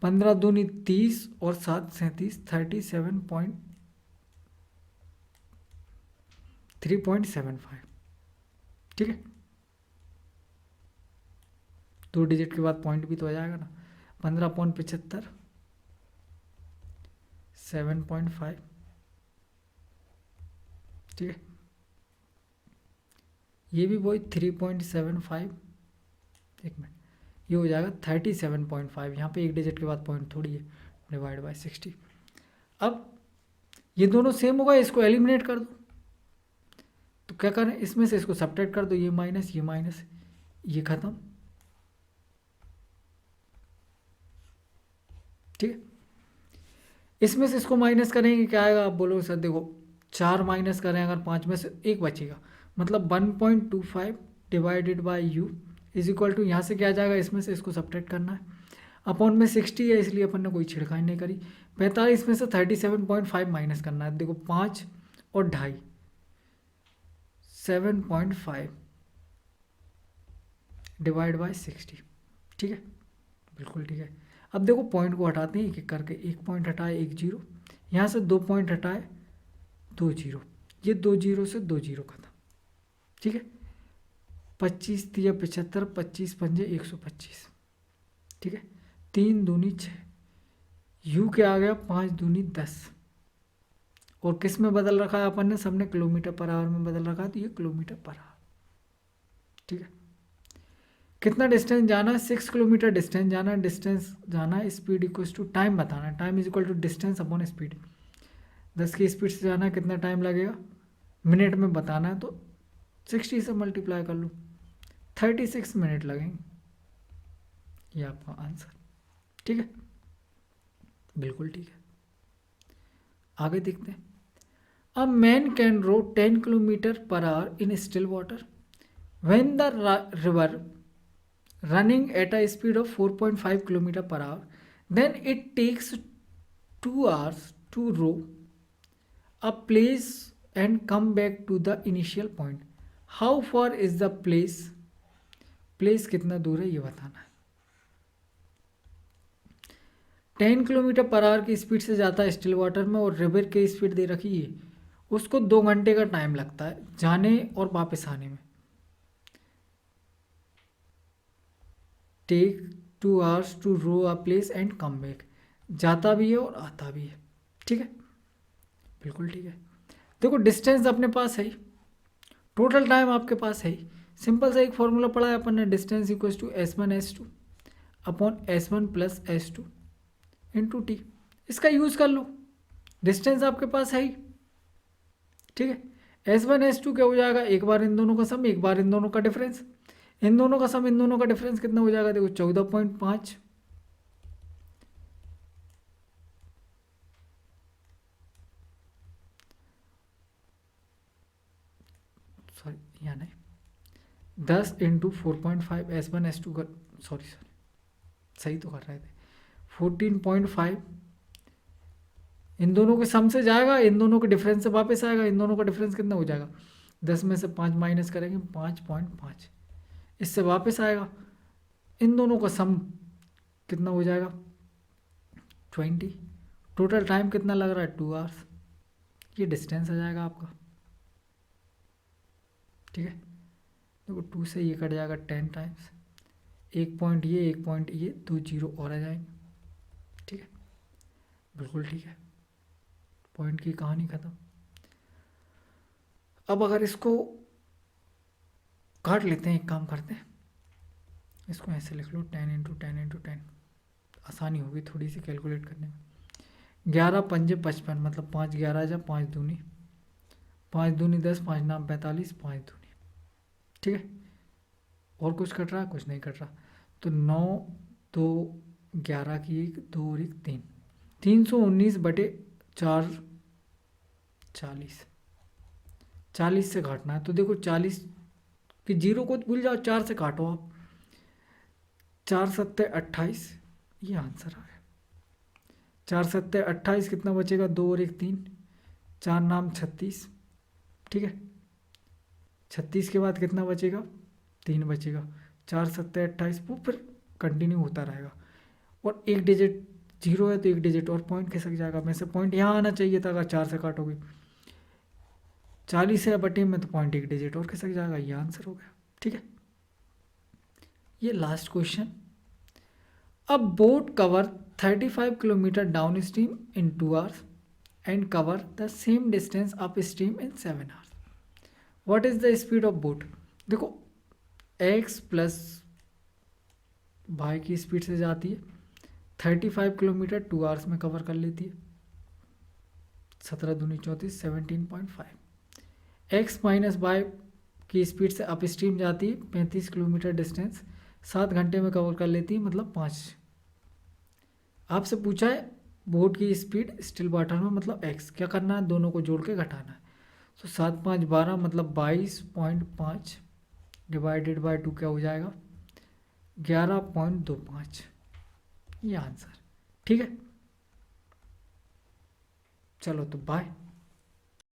15 दूनी 30 और 7 37 37.375। ठीक है, 2 डिजिट के बाद पॉइंट भी तो आ जाएगा ना। 15.75 7.5। ठीक है, ये भी वही 3.75। एक मिनट, ये हो जाएगा 37.5। यहाँ पे 1 डिजिट के बाद पॉइंट थोड़ी है, डिवाइड बाय 60। अब ये दोनों सेम होगा, इसको एलिमिनेट कर दो। तो क्या करें, इसमें से इसको सब्ट्रैक्ट कर दो, ये माइनस ये खत्म। ठीक है, इसमें से इसको माइनस करेंगे, क्या आएगा? आप बोलोगे सर देखो 4 माइनस करें अगर 5 में से 1 बचेगा, मतलब 1.25 divided by u is equal to, यहाँ से क्या आ जाएगा, इसमें से इसको सब्ट्रैक्ट करना है, अपॉन में 60 है इसलिए अपन ने कोई छिड़काई नहीं करी। 45 में से 37.5 माइनस करना है, देखो 5 और 2.5 7.5 डिवाइड बाय 60। ठीक है, बिल्कुल ठीक है। अब देखो पॉइंट को हटाते हैं एक एक करके, 1 पॉइंट हटाए 1 जीरो, यहाँ से 2 पॉइंट हटाए 2 जीरो, ये 2 जीरो से 2 जीरो खत्म। ठीक है, 25 3 75, 25 पंजे 125। ठीक है, 3 दूनी 6, यू क्या आ गया 5 दूनी 10। और किस में बदल रखा है अपन ने, सबने किलोमीटर पर आवर में बदल रखा है, तो ये किलोमीटर पर आवर। ठीक है, कितना डिस्टेंस जाना है, 6 किलोमीटर डिस्टेंस जाना है। डिस्टेंस जाना है, स्पीड इक्वल टू टाइम बताना है, time is equal to distance upon speed. 10 की स्पीड से जाना है, कितना टाइम लगेगा, मिनट में बताना है, तो 60 से मल्टीप्लाई कर लो, 36 मिनट लगेंगे, ये आपका आंसर। ठीक है, बिल्कुल ठीक है। आगे देखते हैं। A man can row 10 kilometre per hour in still water when the river running at a speed of 4.5 km per hour, then it takes 2 hours to row a place and come back to the initial point. How far is the place? place कितना दूर है ये बताना है। 10 kilometre per our की speed से जाता है स्टिल वाटर में, और रिवर की स्पीड दे रखी है, उसको 2 घंटे का टाइम लगता है जाने और वापस आने में। Take 2 hours to row a place and come back, जाता भी है और आता भी है। ठीक है, बिल्कुल ठीक है। देखो डिस्टेंस अपने पास है ही, टोटल टाइम आपके पास है ही, सिंपल सा एक फॉर्मूला पढ़ा है अपन ने, distance equals to S1 S2 upon S1 plus S2 into t. इसका यूज़ कर लो, डिस्टेंस आपके पास है ही। ठीक है, S1 S2 क्या हो जाएगा, एक बार इन दोनों का सम, एक बार इन दोनों का डिफरेंस। इन दोनों का सम, इन दोनों का डिफरेंस कितना हो जाएगा, देखो 14.5 सॉरी यहाँ नहीं 10 इंटू 4.5 S1 S2 का सॉरी सही तो कर रहे थे 14.5 इन दोनों के सम से जाएगा, इन दोनों के डिफरेंस से वापस आएगा। इन दोनों का डिफरेंस कितना हो जाएगा, 10 में से 5 माइनस करेंगे 5.5, इससे वापस आएगा। इन दोनों का सम कितना हो जाएगा 20। टोटल टाइम कितना लग रहा है 2 hours। ये डिस्टेंस आ जाएगा आपका। ठीक है, देखो 2 से ये कट जाएगा 10 टाइम्स, 1 पॉइंट ये 1 पॉइंट ये 2 जीरो और आ जाएंगे। ठीक है, बिल्कुल ठीक है, पॉइंट की कहानी खत्म। अब अगर इसको काट लेते हैं, एक काम करते हैं, इसको ऐसे लिख लो 10 इंटू 10 इंटू 10, आसानी होगी थोड़ी सी कैलकुलेट करने में। 11 पंजे 55, मतलब 5 11 जा 5 दूनी 10, 5 नाम 45, 5 दूनी। ठीक है, और कुछ कट रहा है, कुछ नहीं कट रहा, तो 9 2 11 की 1 2 और 1 3, 319 बटे 4 40, 40 से काटना है। तो देखो 40 कि जीरो को भूल जाओ, 4 से काटो आप, 4 सत्ते 28, ये आंसर आ गया। 4 सत्ते 28, कितना बचेगा 2 और 1 3, 4 नाम 36। ठीक है, 36 के बाद कितना बचेगा 3 बचेगा, 4 सत्ते 28, वो फिर कंटिन्यू होता रहेगा। और 1 डिजिट जीरो है तो एक डिजिट और पॉइंट खिसक जाएगा, में से पॉइंट यहाँ आना चाहिए था अगर 4 से काटोगे। 40 है बटे में तो पॉइंट एक डिजिट और खिसक जाएगा, ये आंसर हो गया। ठीक है, ये last question. A boat cover 35 kilometre down stream in 2 hours and cover the same distance up stream in 7 hours. What is the speed of boat? देखो x प्लस वाई की स्पीड से जाती है, 35 किलोमीटर 2 आवर्स में cover कर लेती है, 17 दूनी 34, 17.5। एक्स माइनस वाई की स्पीड से अप स्ट्रीम जाती है, 35 किलोमीटर डिस्टेंस 7 घंटे में कवर कर लेती है, मतलब 5। आपसे पूछा है बोट की स्पीड स्टिल वाटर में, मतलब एक्स क्या करना है, दोनों को जोड़ के घटाना है। तो 7 5 12 मतलब 22.5 डिवाइडेड बाय 2 क्या हो जाएगा, 11.25। ये आंसर। ठीक है, चलो तो बाय।